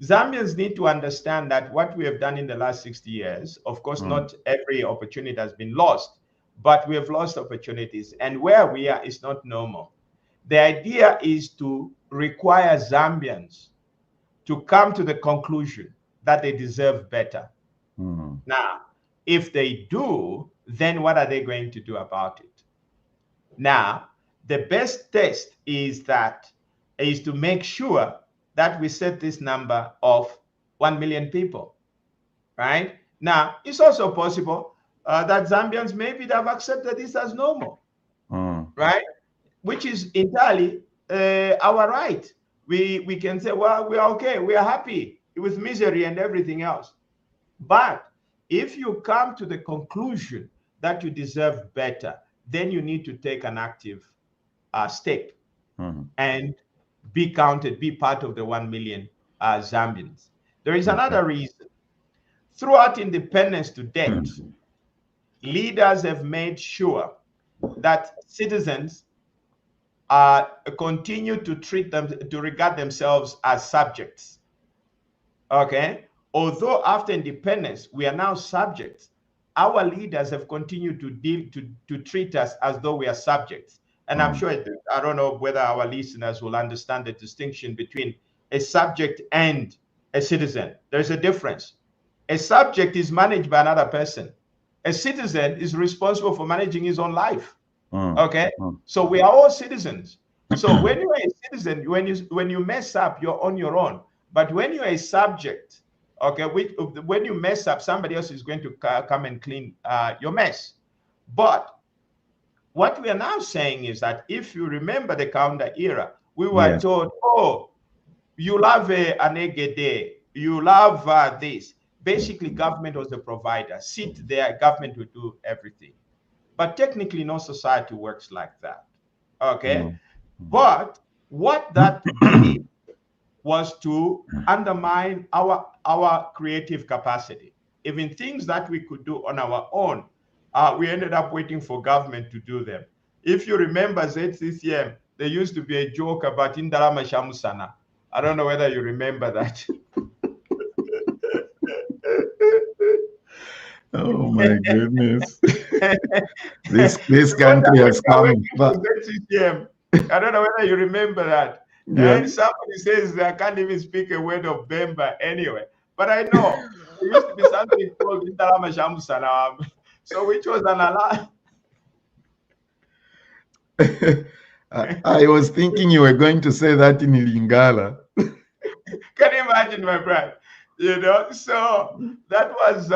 Zambians need to understand that what we have done in the last 60 years, of course, not every opportunity has been lost, but we have lost opportunities, and where we are is not normal. The idea is to require Zambians to come to the conclusion that they deserve better. Now, if they do, then what are they going to do about it? Now, the best test is to make sure that we set this number of 1 million people, right? Now, it's also possible that Zambians maybe have accepted this as normal, right? Which is entirely our right. We can say, well, we are okay, we are happy with misery and everything else. But if you come to the conclusion that you deserve better, then you need to take an active step and be counted, be part of the 1 million Zambians. There is another reason. Throughout independence to date, leaders have made sure that citizens continue to regard themselves as subjects. Okay? Although after independence, we are now subjects, our leaders have continued to treat us as though we are subjects. And I'm sure, I don't know whether our listeners will understand the distinction between a subject and a citizen. There's a difference. A subject is managed by another person. A citizen is responsible for managing his own life. Okay? So we are all citizens. So when you are a citizen, when you mess up, you're on your own. But when you are a subject, Okay, when you mess up, somebody else is going to come and clean your mess. But what we are now saying is that if you remember the counter era, we were told, oh, you love an Egede, you love this. Basically, government was the provider. Sit there, government will do everything. But technically, no society works like that. Okay? But what that did was to undermine our creative capacity. Even things that we could do on our own, we ended up waiting for government to do them. If you remember ZCCM, there used to be a joke about Indarama Shamusana. I don't know whether you remember that. Oh my goodness. this country has come. ZCCM. I don't know whether you remember that. Yeah. And somebody says I can't even speak a word of Bemba anyway. But I know there used to be something called Indarama Shamusana. So which was an alarm. I was thinking you were going to say that in Lingala. Can you imagine, my brother? You know, so that was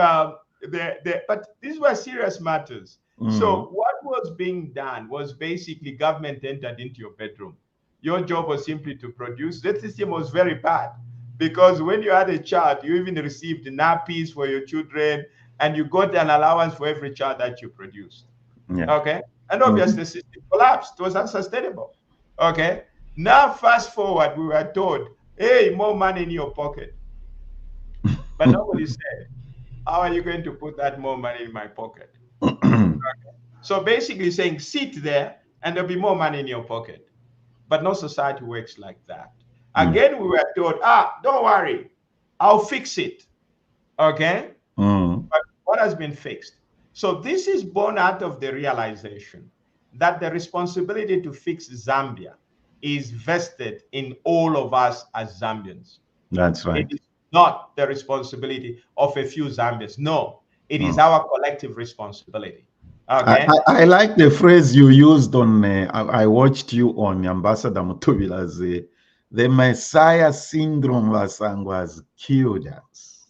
but these were serious matters. So what was being done was basically government entered into your bedroom. Your job was simply to produce. That system was very bad because when you had a child, you even received nappies for your children and you got an allowance for every child that you produced. Yeah. Okay. And obviously the system collapsed. It was unsustainable. Okay. Now fast forward, we were told, hey, more money in your pocket. But nobody said, how are you going to put that more money in my pocket? Okay. So basically saying, sit there and there'll be more money in your pocket. But no society works like that. Again, we were told, don't worry, I'll fix it. Okay? But what has been fixed? So this is born out of the realization that the responsibility to fix Zambia is vested in all of us as Zambians. That's right. It is not the responsibility of a few Zambians. No, it is our collective responsibility. Okay. I like the phrase you used on. I watched you on Ambassador Mutubila's the Messiah syndrome was Sangwa'S killed us.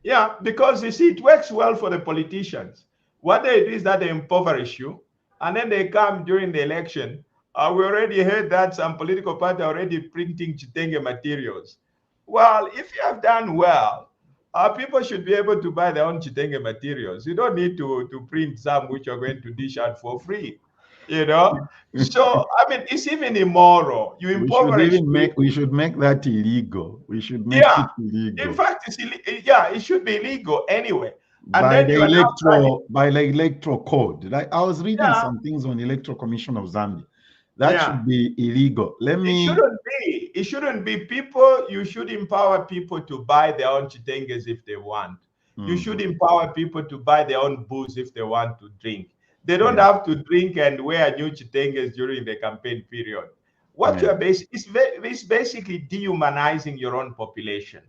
Yeah, because you see, it works well for the politicians. What they do is that they impoverish you, and then they come during the election. We already heard that some political party are already printing Chitenge materials. Well, if you have done well, people should be able to buy their own Chitenge materials. You don't need to print some which you're going to dish out for free. You know, so I mean, it's even immoral. You impoverish. We should make that illegal. We should make it illegal. In fact, it should be illegal anyway. And by then the electoral code. Like I was reading some things on the Electoral Commission of Zambia. That should be illegal. It shouldn't be. People, you should empower people to buy their own chitenges if they want. You should empower people to buy their own booze if they want to drink. They don't have to drink and wear new chitenges during the campaign period. What you're it's basically dehumanizing your own population.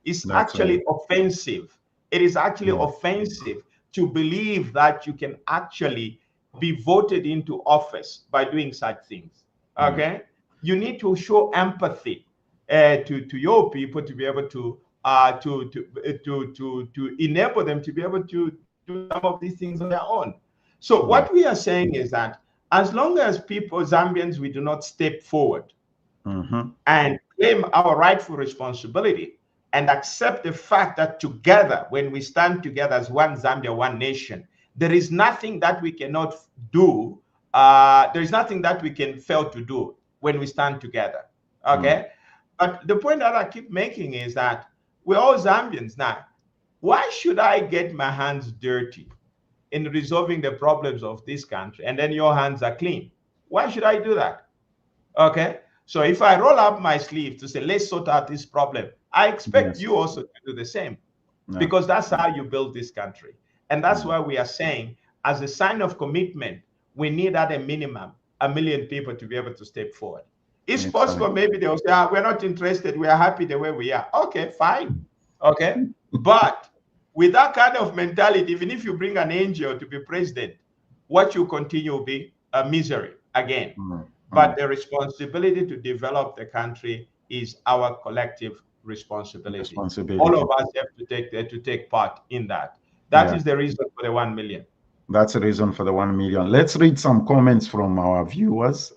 It's actually offensive. It is actually offensive to believe that you can actually be voted into office by doing such things. Okay, you need to show empathy to your people to be able to enable them to be able to do some of these things on their own. So what we are saying is that as long as people, Zambians, we do not step forward and claim our rightful responsibility and accept the fact that together, when we stand together as one Zambia, one nation, there is nothing that we cannot do. There is nothing that we can fail to do when we stand together. Okay. But the point that I keep making is that we're all Zambians now. Why should I get my hands dirty in resolving the problems of this country and then your hands are clean? Why should I do that? Okay. So if I roll up my sleeve to say, let's sort out this problem, I expect you also to do the same, because that's how you build this country. And that's why we are saying, as a sign of commitment, we need at a minimum 1 million people to be able to step forward. It's possible maybe they'll say, we're not interested, we are happy the way we are. Okay, fine. Okay. But with that kind of mentality, even if you bring an angel to be president, what you continue will be a misery again. But the responsibility to develop the country is our collective responsibility. Responsibility. All of us have to take part in that. That is the reason for the 1 million. That's the reason for the 1 million. Let's read some comments from our viewers.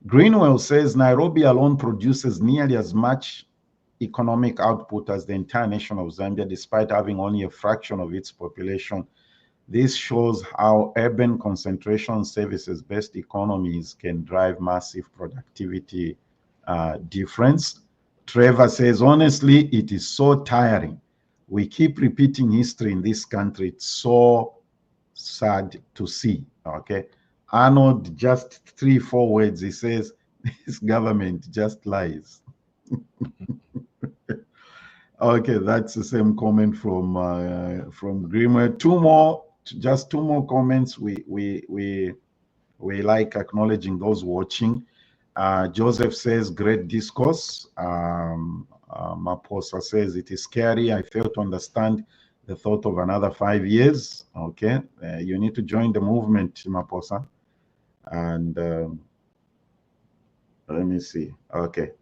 Greenwell says Nairobi alone produces nearly as much economic output as the entire nation of Zambia, despite having only a fraction of its population. This shows how urban concentration services-based economies can drive massive productivity difference. Trevor says, honestly, it is so tiring. We keep repeating history in this country. It's so sad to see. Okay. Arnold, just 3-4 words. He says, this government just lies. Okay, that's the same comment from Greenwell. Just two more comments. We like acknowledging those watching. Joseph says, great discourse. Maposa says, it is scary. I fail to understand the thought of another 5 years. Okay, you need to join the movement, Maposa. And let me see. Okay.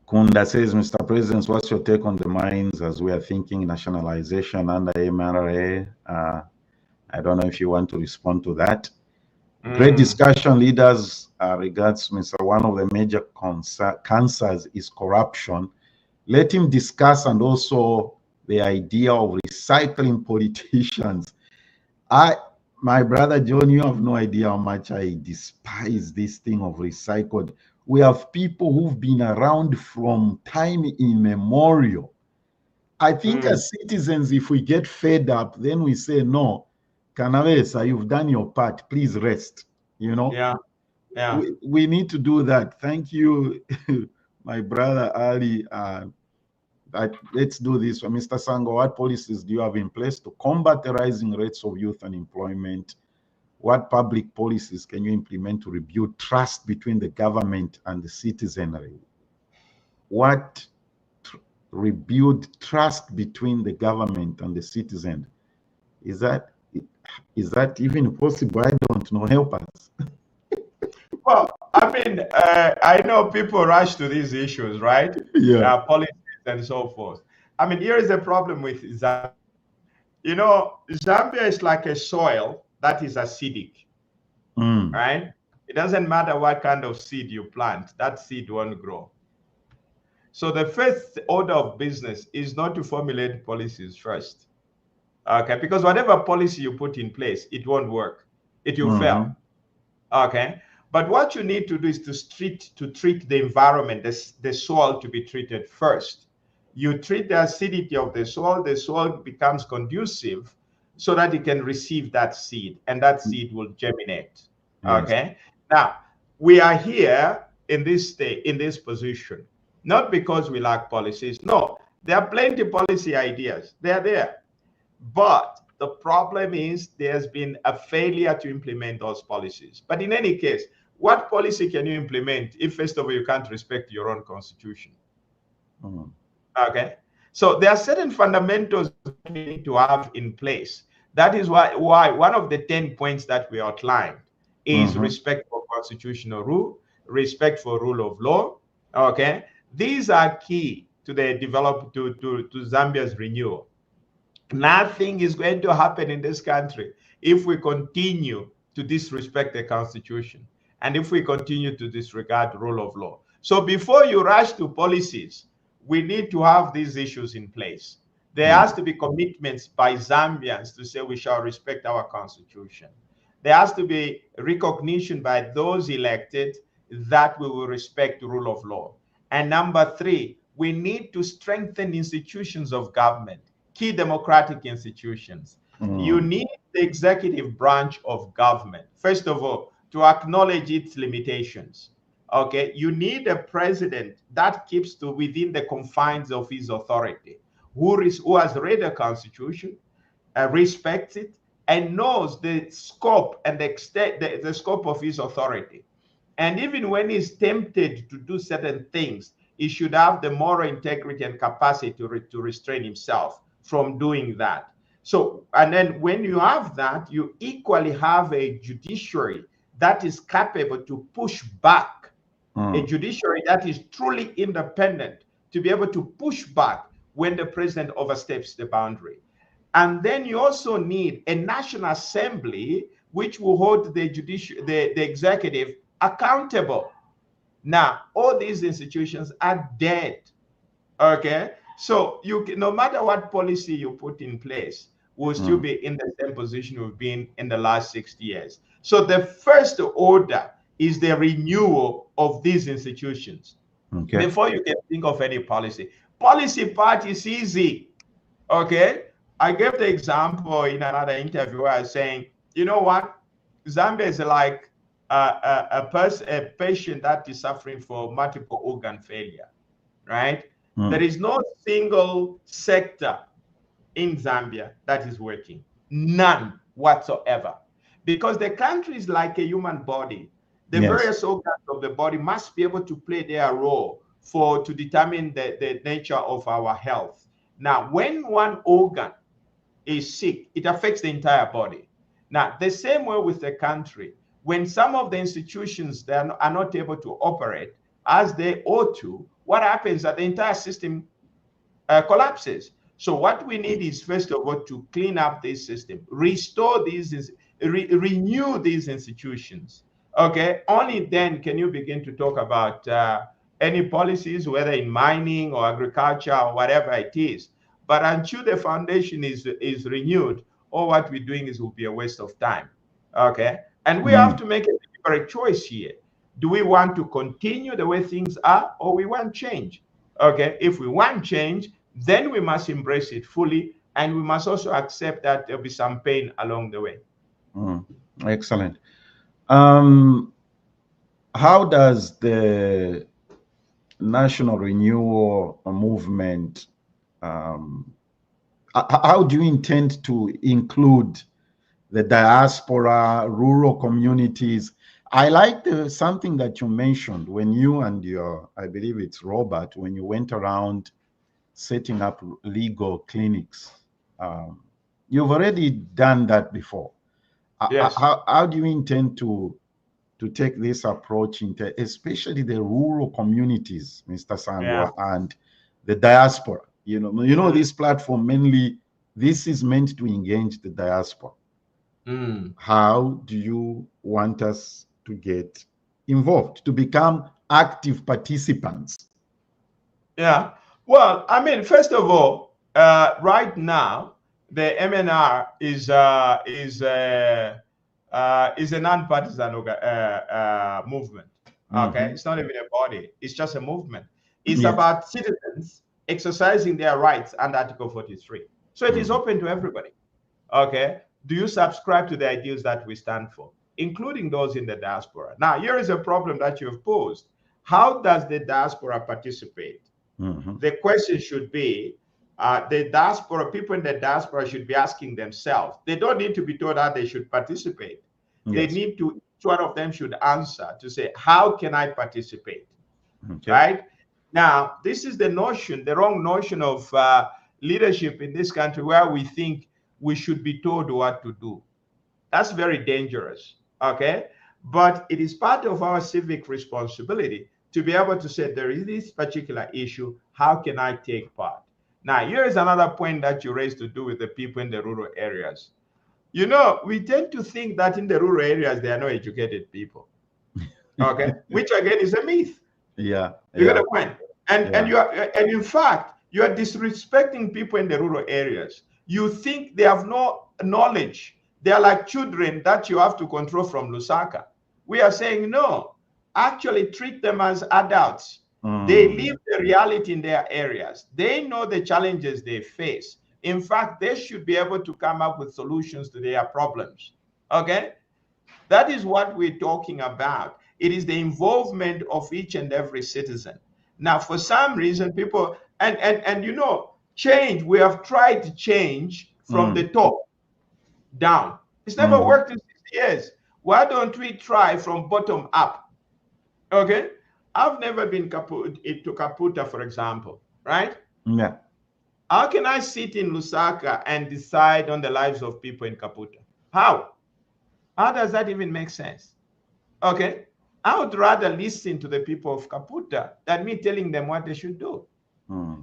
Kunda says, Mr. President, what's your take on the mines as we are thinking nationalization under MRA? I don't know if you want to respond to that. Great discussion, leaders. Regards, Mr. One of the major cancers is corruption. Let him discuss, and also the idea of recycling politicians. My brother John, you have no idea how much I despise this thing of recycled. We have people who've been around from time immemorial. I think as citizens, if we get fed up, then we say, no, Kanavesa, you've done your part. Please rest. You know? Yeah. We need to do that. Thank you, my brother Ali. Let's do this. Mr. Sango, what policies do you have in place to combat the rising rates of youth unemployment? What public policies can you implement to rebuild trust between the government and the citizenry? What rebuild trust between the government and the citizen? Is that even possible? I don't know. Help us. Well, I mean, I know people rush to these issues, right? Yeah. Policies and so forth. I mean, here is the problem with Zambia. You know, Zambia is like a soil that is acidic, right? It doesn't matter what kind of seed you plant, that seed won't grow. So the first order of business is not to formulate policies first, okay? Because whatever policy you put in place, it won't work. It will fail, okay? But what you need to do is to treat the environment, the soil to be treated first. You treat the acidity of the soil becomes conducive so that it can receive that seed, and that seed will germinate. Yes. Okay. Now we are here in this state, in this position, not because we lack policies. No, there are plenty of policy ideas. They are there, but the problem is there's been a failure to implement those policies. But in any case, what policy can you implement if first of all you can't respect your own constitution? Okay. So there are certain fundamentals we need to have in place. That is why one of the 10 points that we outlined is respect for constitutional rule, respect for rule of law. Okay, these are key to the to Zambia's renewal. Nothing is going to happen in this country if we continue to disrespect the constitution and if we continue to disregard rule of law. So before you rush to policies, we need to have these issues in place. There has to be commitments by Zambians to say we shall respect our constitution. There has to be recognition by those elected that we will respect the rule of law. And number 3, we need to strengthen institutions of government, key democratic institutions. You need the executive branch of government, first of all, to acknowledge its limitations. Okay, you need a president that keeps to within the confines of his authority, who has read the constitution, respects it, and knows the scope and the extent, the scope of his authority. And even when he's tempted to do certain things, he should have the moral integrity and capacity to restrain himself from doing that. So, and then when you have that, you equally have a judiciary that is capable to push back a judiciary that is truly independent to be able to push back when the president oversteps the boundary. And then you also need a national assembly which will hold the executive accountable. Now, all these institutions are dead. Okay, so you can, no matter what policy you put in place, we'll still be in the same position we've been in the last 60 years. So the first order is the renewal of these institutions. Okay. Before you can think of any policy. Policy part is easy. Okay, I gave the example in another interview where I was saying, you know what, Zambia is like a patient that is suffering for multiple organ failure, right? There is no single sector in Zambia that is working, none whatsoever, because the country is like a human body. The various organs of the body must be able to play their role to determine the nature of our health. Now, when one organ is sick, it affects the entire body. Now, the same way with the country, when some of the institutions that are not able to operate as they ought to, what happens is that the entire system collapses. So what we need is, first of all, to clean up this system, restore these, renew these institutions. Okay, only then can you begin to talk about any policies, whether in mining or agriculture or whatever it is. But until the foundation is renewed, all what we're doing will be a waste of time. Okay, and we have to make a deliberate choice here. Do we want to continue the way things are, or we want change? Okay, if we want change, then we must embrace it fully, and we must also accept that there'll be some pain along the way. Excellent. How does the national renewal movement, how do you intend to include the diaspora, rural communities? I like something that you mentioned when you and I believe it's Robert, when you went around setting up legal clinics. You've already done that before. Yes. How do you intend to take this approach into especially the rural communities, Mr. Sangwa, and the diaspora? You know, this platform mainly, this is meant to engage the diaspora. How do you want us to get involved, to become active participants? Yeah, well, I mean, first of all, right now, the MNR is a non-partisan movement. Okay, it's not even a body; it's just a movement. It's about citizens exercising their rights under Article 43. So it is open to everybody. Okay, do you subscribe to the ideals that we stand for, including those in the diaspora? Now, here is a problem that you've posed. How does the diaspora participate? The question should be, the diaspora, people in the diaspora should be asking themselves. They don't need to be told how they should participate. They need to, each one of them should answer to say, how can I participate? Right? Now, this is the notion, the wrong notion of leadership in this country, where we think we should be told what to do. That's very dangerous, okay? But it is part of our civic responsibility to be able to say, there is this particular issue, how can I take part? Now, here is another point that you raised to do with the people in the rural areas. You know, we tend to think that in the rural areas, there are no educated people, okay? Which again is a myth. Yeah. You get a point. And in fact, you are disrespecting people in the rural areas. You think they have no knowledge. They are like children that you have to control from Lusaka. We are saying no. Actually treat them as adults. They live the reality in their areas. They know the challenges they face. In fact, they should be able to come up with solutions to their problems. Okay? That is what we're talking about. It is the involvement of each and every citizen. Now, for some reason, people, and you know, change, we have tried to change from the top down. It's never worked in 60 years. Why don't we try from bottom up? Okay? I've never been to Kaputa, for example, right? Yeah. How can I sit in Lusaka and decide on the lives of people in Kaputa? How? How does that even make sense? Okay? I would rather listen to the people of Kaputa than me telling them what they should do.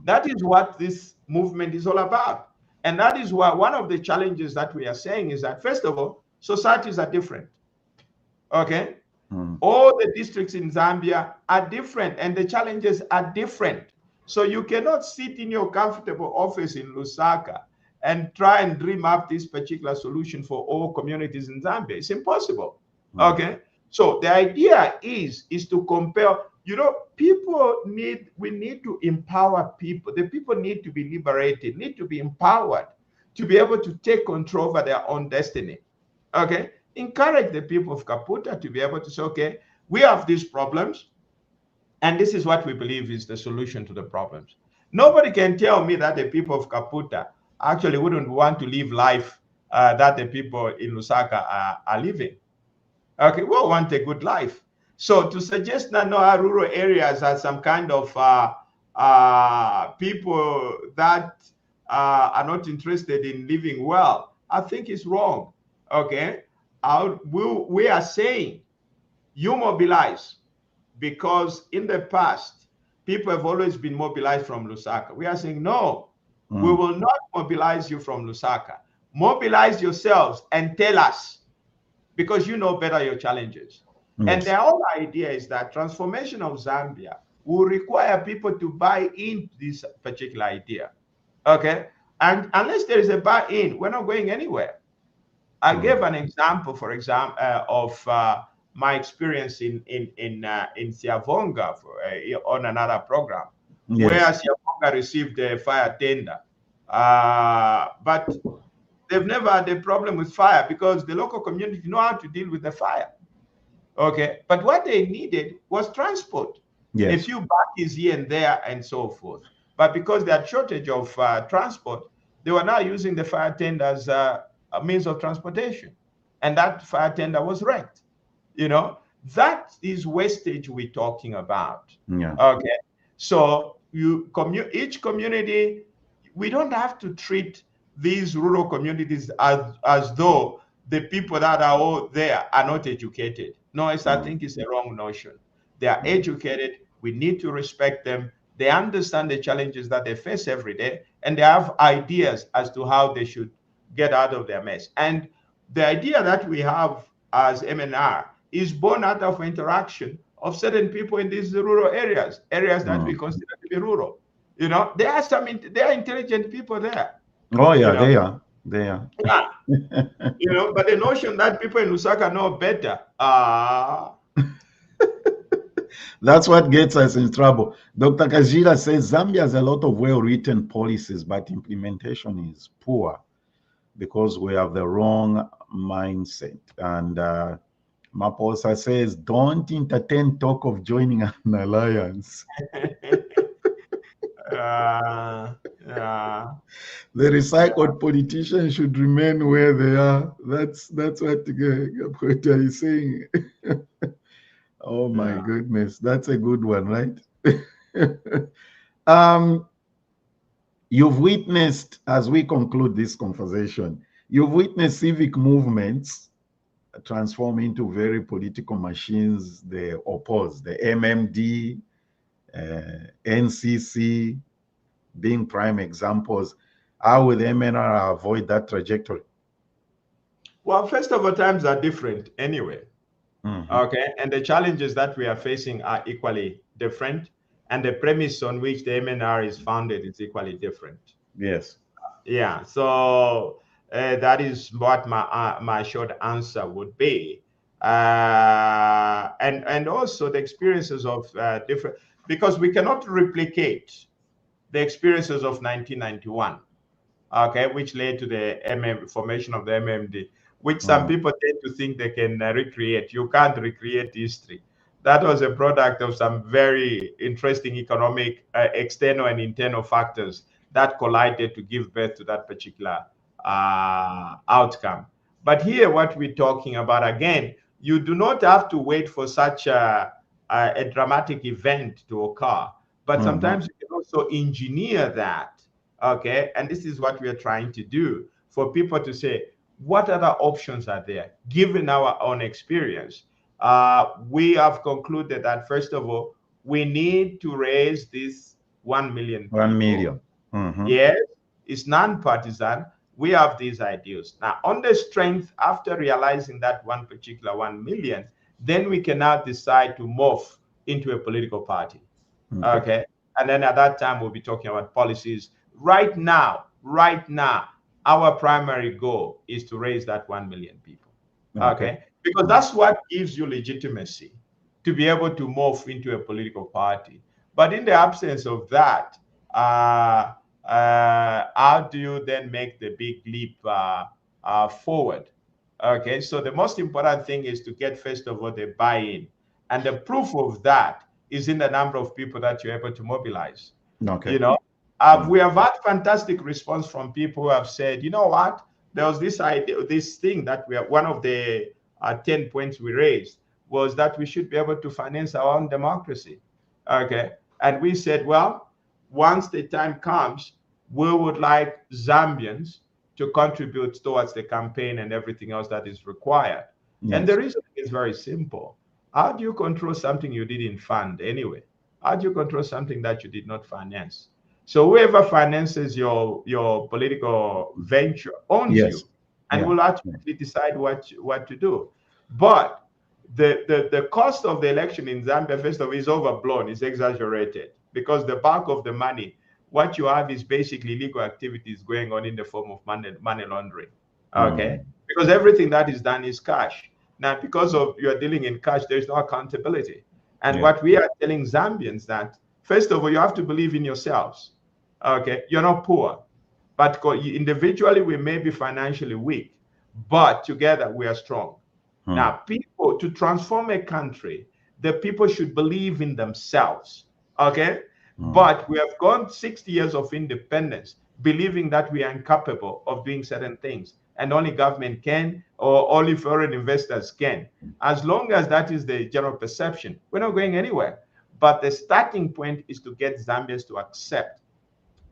That is what this movement is all about. And that is why one of the challenges that we are saying is that, first of all, societies are different. Okay? All the districts in Zambia are different and the challenges are different. So you cannot sit in your comfortable office in Lusaka and try and dream up this particular solution for all communities in Zambia. It's impossible. Okay? So the idea is to compare, we need to empower people. The people need to be liberated, need to be empowered to be able to take control over their own destiny. Okay? Encourage the people of Kaputa to be able to say, okay, we have these problems, and this is what we believe is the solution to the problems. Nobody can tell me that the people of Kaputa actually wouldn't want to live life that the people in Lusaka are living. Okay, we all want a good life. So to suggest that our rural areas are some kind of people that are not interested in living well, I think is wrong. Okay, we are saying you mobilize, because in the past people have always been mobilized from Lusaka. We are saying no, we will not mobilize you from Lusaka. Mobilize yourselves and tell us, because you know better your challenges. Yes. And the whole idea is that transformation of Zambia will require people to buy into this particular idea. Okay, and unless there is a buy-in, we're not going anywhere. I gave an example, for example, of my experience in Siavonga on another program, yes, where Siavonga received a fire tender, but they've never had a problem with fire because the local community know how to deal with the fire. Okay, but what they needed was transport. Yes. A few buckets here and there and so forth. But because they had shortage of transport, they were now using the fire tender as a means of transportation. And that fire tender was wrecked. That is wastage we're talking about. Yeah. Okay, so each community, we don't have to treat these rural communities as though the people that are all there are not educated. No, I think it's a wrong notion. They are educated. We need to respect them. They understand the challenges that they face every day, and they have ideas as to how they should get out of their mess. And the idea that we have as MNR is born out of interaction of certain people in these rural areas that we consider to be rural. There are intelligent people there. Oh yeah, they are. Yeah. But the notion that people in Lusaka know better, that's what gets us in trouble. Dr. Kajira says Zambia has a lot of well-written policies, but implementation is poor because we have the wrong mindset. And Maposa says, don't entertain talk of joining an alliance. The recycled politicians should remain where they are. That's what Gapkota is saying. Oh my goodness, that's a good one, right? You've witnessed, as we conclude this conversation, you've witnessed civic movements transform into very political machines. They oppose the MMD, NCC being prime examples. How will the MNR avoid that trajectory? Well, first of all, times are different anyway. Okay, and the challenges that we are facing are equally different, and the premise on which the MNR is founded is equally different. Yes. Yeah. So that is what my short answer would be, and also the experiences of different, because we cannot replicate the experiences of 1991. Okay, which led to the formation of the MMD, which some people tend to think they can recreate. You can't recreate history. That was a product of some very interesting economic, external and internal factors that collided to give birth to that particular outcome. But here, what we're talking about, again, you do not have to wait for such a dramatic event to occur, but sometimes you can also engineer that. Okay, and this is what we are trying to do, for people to say, what other options are there, given our own experience? we have concluded that, first of all, we need to raise this 1 million. 1 million. Yes, it's non-partisan. We have these ideals. Now, on the strength, after realizing that one particular 1 million, then we can now decide to morph into a political party. Okay. And then at that time, we'll be talking about policies. Right now, our primary goal is to raise that 1 million people. Okay. Because that's what gives you legitimacy to be able to morph into a political party. But in the absence of that, how do you then make the big leap forward? Okay, so the most important thing is to get, first of all, the buy-in. And the proof of that is in the number of people that you're able to mobilize. Okay. You know, we have had fantastic response from people who have said, you know what, there was this idea, this thing that we are, one of the 10 points we raised was that we should be able to finance our own democracy. Okay. And we said, well, once the time comes, we would like Zambians to contribute towards the campaign and everything else that is required. Yes. And the reason is very simple. How do you control something you didn't fund anyway? How do you control something that you did not finance? So whoever finances your political venture owns you, and will actually decide what to do. But the cost of the election in Zambia, first of all, is overblown, is exaggerated, because the bulk of the money, what you have is basically illegal activities going on in the form of money laundering. Okay, because everything that is done is cash. Now, because of you're dealing in cash, there's no accountability. And what we are telling Zambians that, first of all, you have to believe in yourselves. Okay, you're not poor, but individually we may be financially weak, but together we are strong. Now, people, to transform a country, the people should believe in themselves. Okay, but we have gone 60 years of independence believing that we are incapable of doing certain things, and only government can, or only foreign investors can. As long as that is the general perception, we're not going anywhere. But the starting point is to get Zambians to accept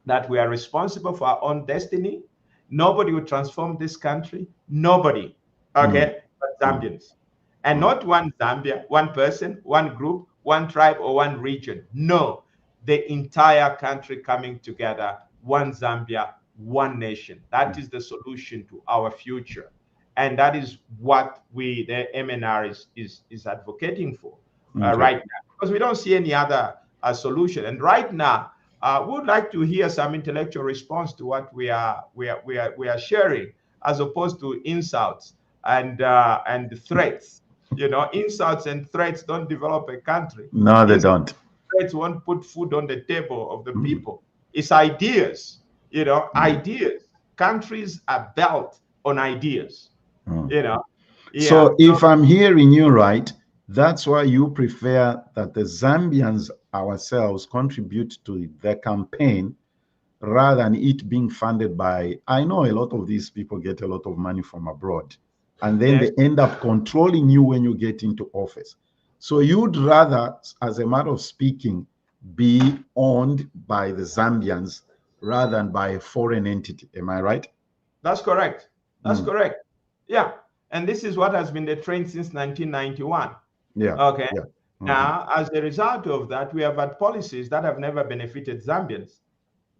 that we are responsible for our own destiny. Nobody will transform this country. Nobody. Okay, but Zambians. And not one Zambia, one person, one group, one tribe, or one region. No, the entire country coming together, one Zambia, one nation. That is the solution to our future. And that is what the MNR is advocating for right now, because we don't see any other solution. And right now, we would like to hear some intellectual response to what we are sharing, as opposed to insults and threats. You know, insults and threats don't develop a country. No, they don't. Threats won't put food on the table of the people. It's ideas. You know, ideas. Countries are built on ideas. You know. Yeah. So if I'm hearing you right, that's why you prefer that the Zambians ourselves contribute to the campaign rather than it being funded by, I know a lot of these people get a lot of money from abroad, and then they end up controlling you when you get into office. So you'd rather, as a matter of speaking, be owned by the Zambians rather than by a foreign entity. Am I right? That's correct. That's correct. Yeah. And this is what has been the trend since 1991. Yeah. Okay. Yeah. Now, as a result of that, we have had policies that have never benefited Zambians,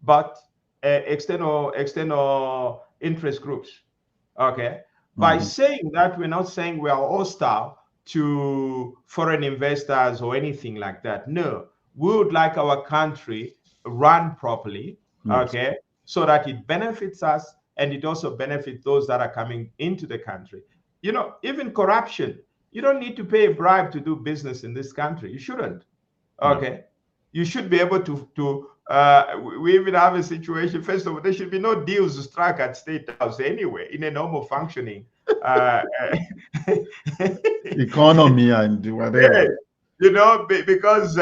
but external interest groups. Okay. By saying that, we're not saying we are hostile to foreign investors or anything like that. No, we would like our country run properly. Okay. So that it benefits us and it also benefits those that are coming into the country. You know, even corruption. You don't need to pay a bribe to do business in this country. You shouldn't. Okay. No. You should be able to we even have a situation, first of all, there should be no deals struck at State House anyway, in a normal functioning economy and whatever. You know, because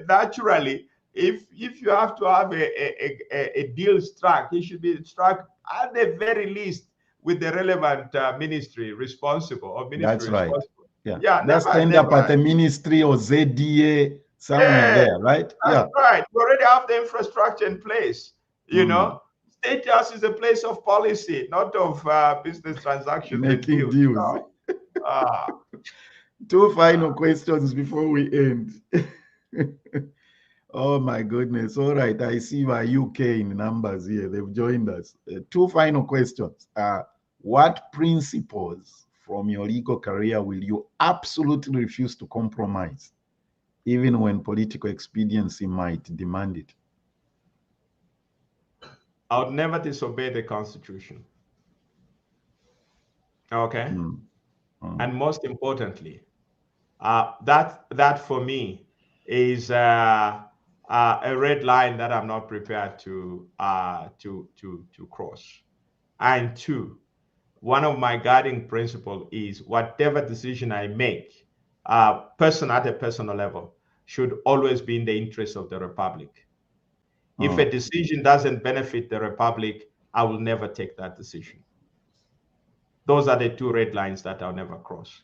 naturally, if you have to have a deal struck, it should be struck at the very least with the relevant ministry responsible, or ministry That's responsible. Right. Yeah. Let's end up at the ministry or ZDA somewhere there, right? That's right. We already have the infrastructure in place. You know, State House is a place of policy, not of business transactions. Making deals. Two final questions before we end. Oh my goodness. All right. I see my UK in numbers here. They've joined us. Two final questions. What principles from your legal career will you absolutely refuse to compromise, even when political expediency might demand it? I would never disobey the Constitution. Okay. And most importantly, that for me is a red line that I'm not prepared to cross. And two, one of my guiding principles is whatever decision I make, at a personal level, should always be in the interest of the Republic. If a decision doesn't benefit the Republic, I will never take that decision. Those are the two red lines that I'll never cross.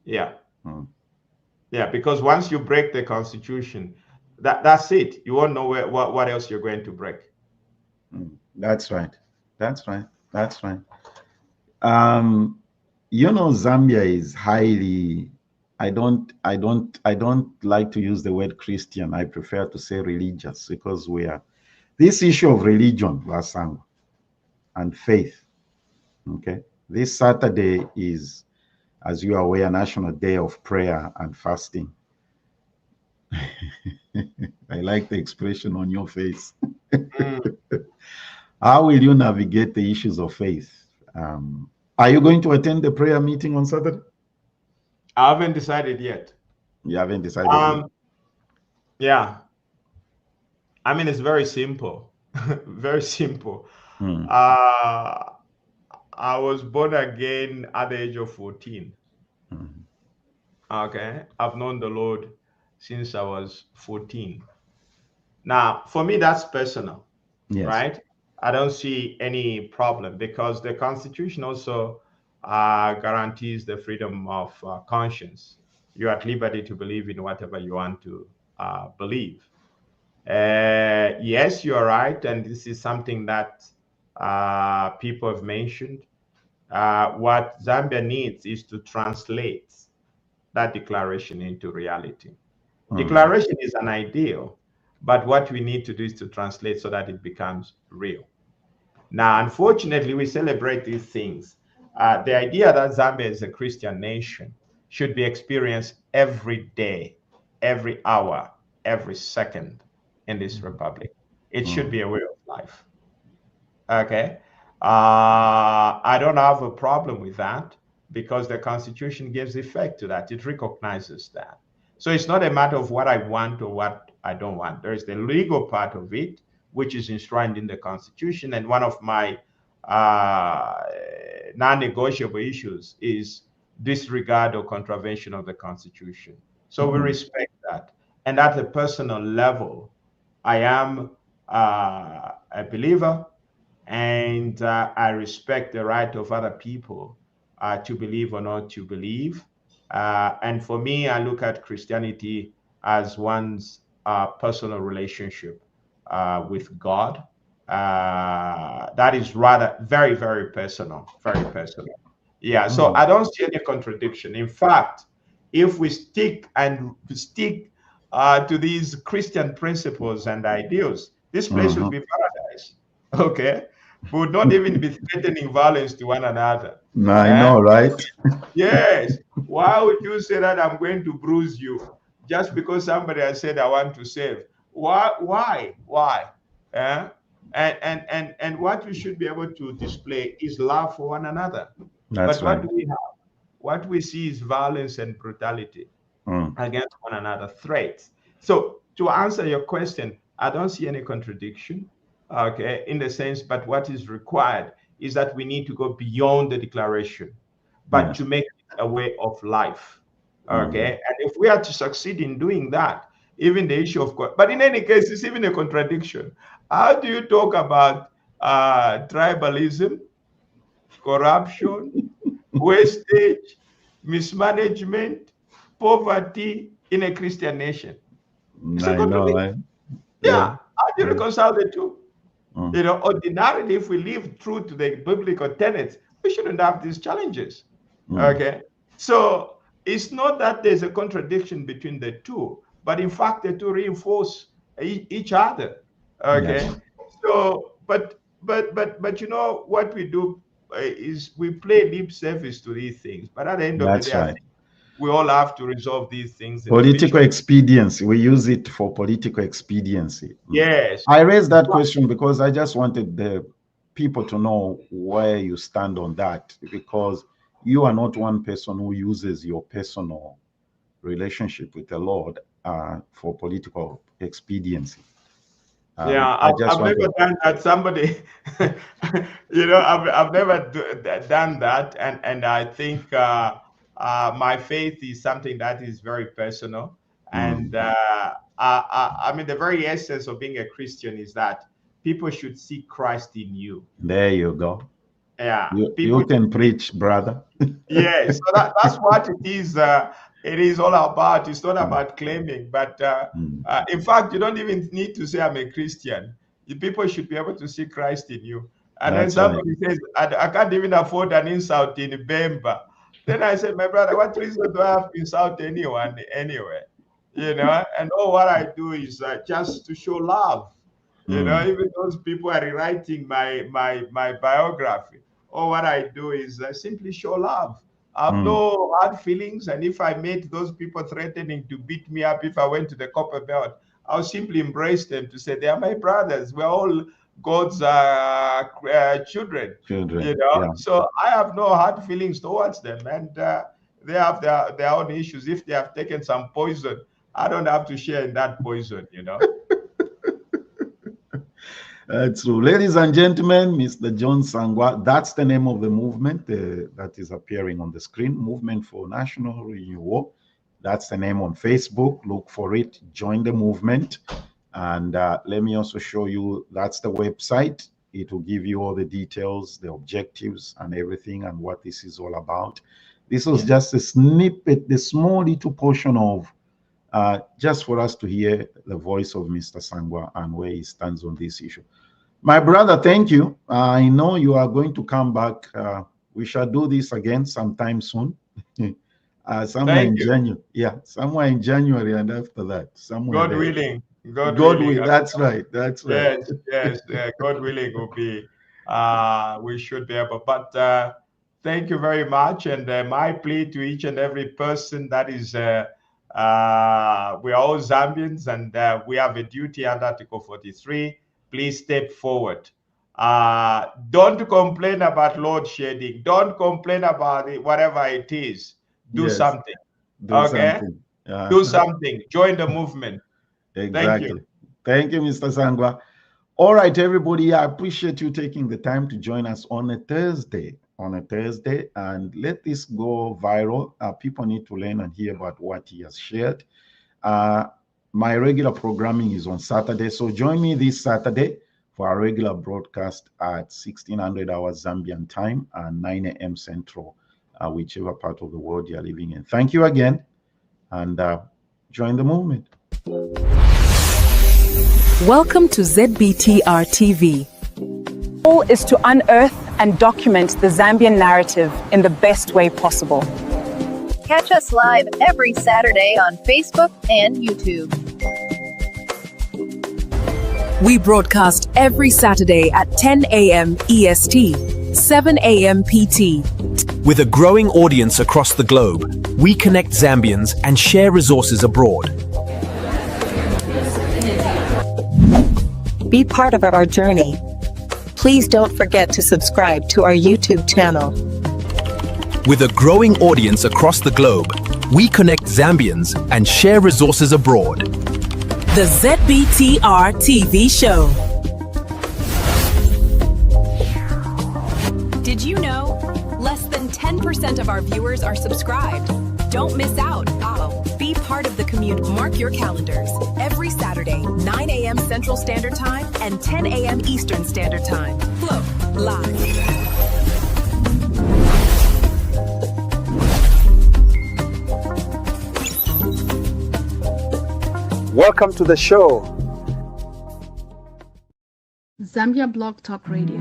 Yeah. Yeah, because once you break the Constitution, that's it. You won't know what else you're going to break. That's right. That's right. That's right. Zambia is highly, I don't like to use the word Christian. I prefer to say religious, because this issue of religion, Sangwa, and faith. Okay. This Saturday is, as you are aware, National Day of Prayer and Fasting. I like the expression on your face. How will you navigate the issues of faith? Are you going to attend the prayer meeting on Saturday? I haven't decided yet. You haven't decided yet? Yeah. I mean, it's very simple. Very simple. I was born again at the age of 14. Okay. I've known the Lord since I was 14. Now, for me, that's personal, right? I don't see any problem, because the Constitution also guarantees the freedom of conscience. You're at liberty to believe in whatever you want to believe. Yes, you are right, and this is something that people have mentioned. What Zambia needs is to translate that declaration into reality. Declaration is an ideal, but what we need to do is to translate so that it becomes real. Now, unfortunately, we celebrate these things. The idea that Zambia is a Christian nation should be experienced every day, every hour, every second in this republic. It should be a way of life. Okay. I don't have a problem with that, because the Constitution gives effect to that. It recognizes that. So it's not a matter of what I want or what I don't want. There is the legal part of it, which is enshrined in the Constitution. And one of my non-negotiable issues is disregard or contravention of the Constitution. So we respect that. And at a personal level, I am a believer, and I respect the right of other people to believe or not to believe. And for me, I look at Christianity as one's personal relationship with God. That is rather very, very personal, very personal. Yeah, so I don't see any contradiction. In fact, if we stick to these Christian principles and ideals, this place would be paradise. Okay, we would not even be threatening violence to one another. I know, right? Yes. Why would you say that I'm going to bruise you just because somebody has said I want to save? Why? And what we should be able to display is love for one another. That's but right. what do we have? What we see is violence and brutality against one another, threats. So to answer your question, I don't see any contradiction, okay, in the sense, but what is required is that we need to go beyond the declaration, but to make it a way of life, okay? And if we are to succeed in doing that, even the issue of, but in any case, it's even a contradiction. How do you talk about tribalism, corruption, wastage, mismanagement, poverty in a Christian nation? It's a contradiction. Right? Yeah. How do you reconcile the two? You know, ordinarily, if we live true to the biblical tenets, we shouldn't have these challenges. Okay. So it's not that there's a contradiction between the two, but in fact, the two reinforce each other. Okay. Yes. So, but you know what we do is we play lip service to these things. But at the end of the That's day, I right. think we all have to resolve these things. Political expediency. We use it for political expediency. Yes. I raised that question because I just wanted the people to know where you stand on that, because you are not one person who uses your personal relationship with the Lord for political expediency. Yeah, I've never done that. Somebody, you know, I've never done that, and I think my faith is something that is very personal, and I mean the very essence of being a Christian is that people should see Christ in you. There you go. Yeah, you can preach, brother. Yes, so that's what it is. It is all about. It's not about claiming, but in fact, you don't even need to say I'm a Christian. People should be able to see Christ in you. And That's then somebody says, I can't even afford an insult in Bemba. Then I said, my brother, what reason do I have to insult anyone anyway? You know, and all what I do is just to show love. You know, even those people are rewriting my biography. All what I do is simply show love. I have no hard feelings, and if I met those people threatening to beat me up if I went to the copper belt, I'll simply embrace them to say they are my brothers. We're all God's children. You know, yeah. So I have no hard feelings towards them, and they have their own issues. If they have taken some poison, I don't have to share in that poison. You know. That's true. Ladies and gentlemen, Mr. John Sangwa, that's the name of the movement that is appearing on the screen, Movement for National Renewal. That's the name on Facebook. Look for it. Join the movement. And let me also show you, that's the website. It will give you all the details, the objectives and everything, and what this is all about. This was just a snippet, the small little portion of just for us to hear the voice of Mr. Sangwa and where he stands on this issue. My brother, thank you. I know you are going to come back. We shall do this again sometime soon. Somewhere in January. Yeah, somewhere in January, and after that, somewhere. God willing. God willing. That's right. That's right. Yes. God willing will be. We should be able. But thank you very much. And my plea to each and every person that is. We are all Zambians, and we have a duty under Article 43. Please step forward. Don't complain about load shedding. Don't complain about it, whatever it is. Do something. Something. Do something. Join the movement. Exactly. Thank you, Mr. Sangwa. All right, everybody. I appreciate you taking the time to join us on a Thursday. And let this go viral. People need to learn and hear about what he has shared. My regular programming is on Saturday, so join me this Saturday for our regular broadcast at 1600 hours Zambian time and 9 a.m. Central, whichever part of the world you're living in. Thank you again, and join the movement. Welcome to ZBTR TV. The goal is to unearth and document the Zambian narrative in the best way possible. Catch us live every Saturday on Facebook and YouTube. We broadcast every Saturday at 10 a.m. EST, 7 a.m. PT. With a growing audience across the globe, we connect Zambians and share resources abroad. Be part of our journey. Please don't forget to subscribe to our YouTube channel. With a growing audience across the globe, we connect Zambians and share resources abroad. The ZBTR TV show. Did you know? Less than 10% of our viewers are subscribed. Don't miss out. Be part of the community. Mark your calendars. Every Saturday, 9 a.m. Central Standard Time and 10 a.m. Eastern Standard Time. Flow live. Welcome to the show. Zambia Blog Talk Radio.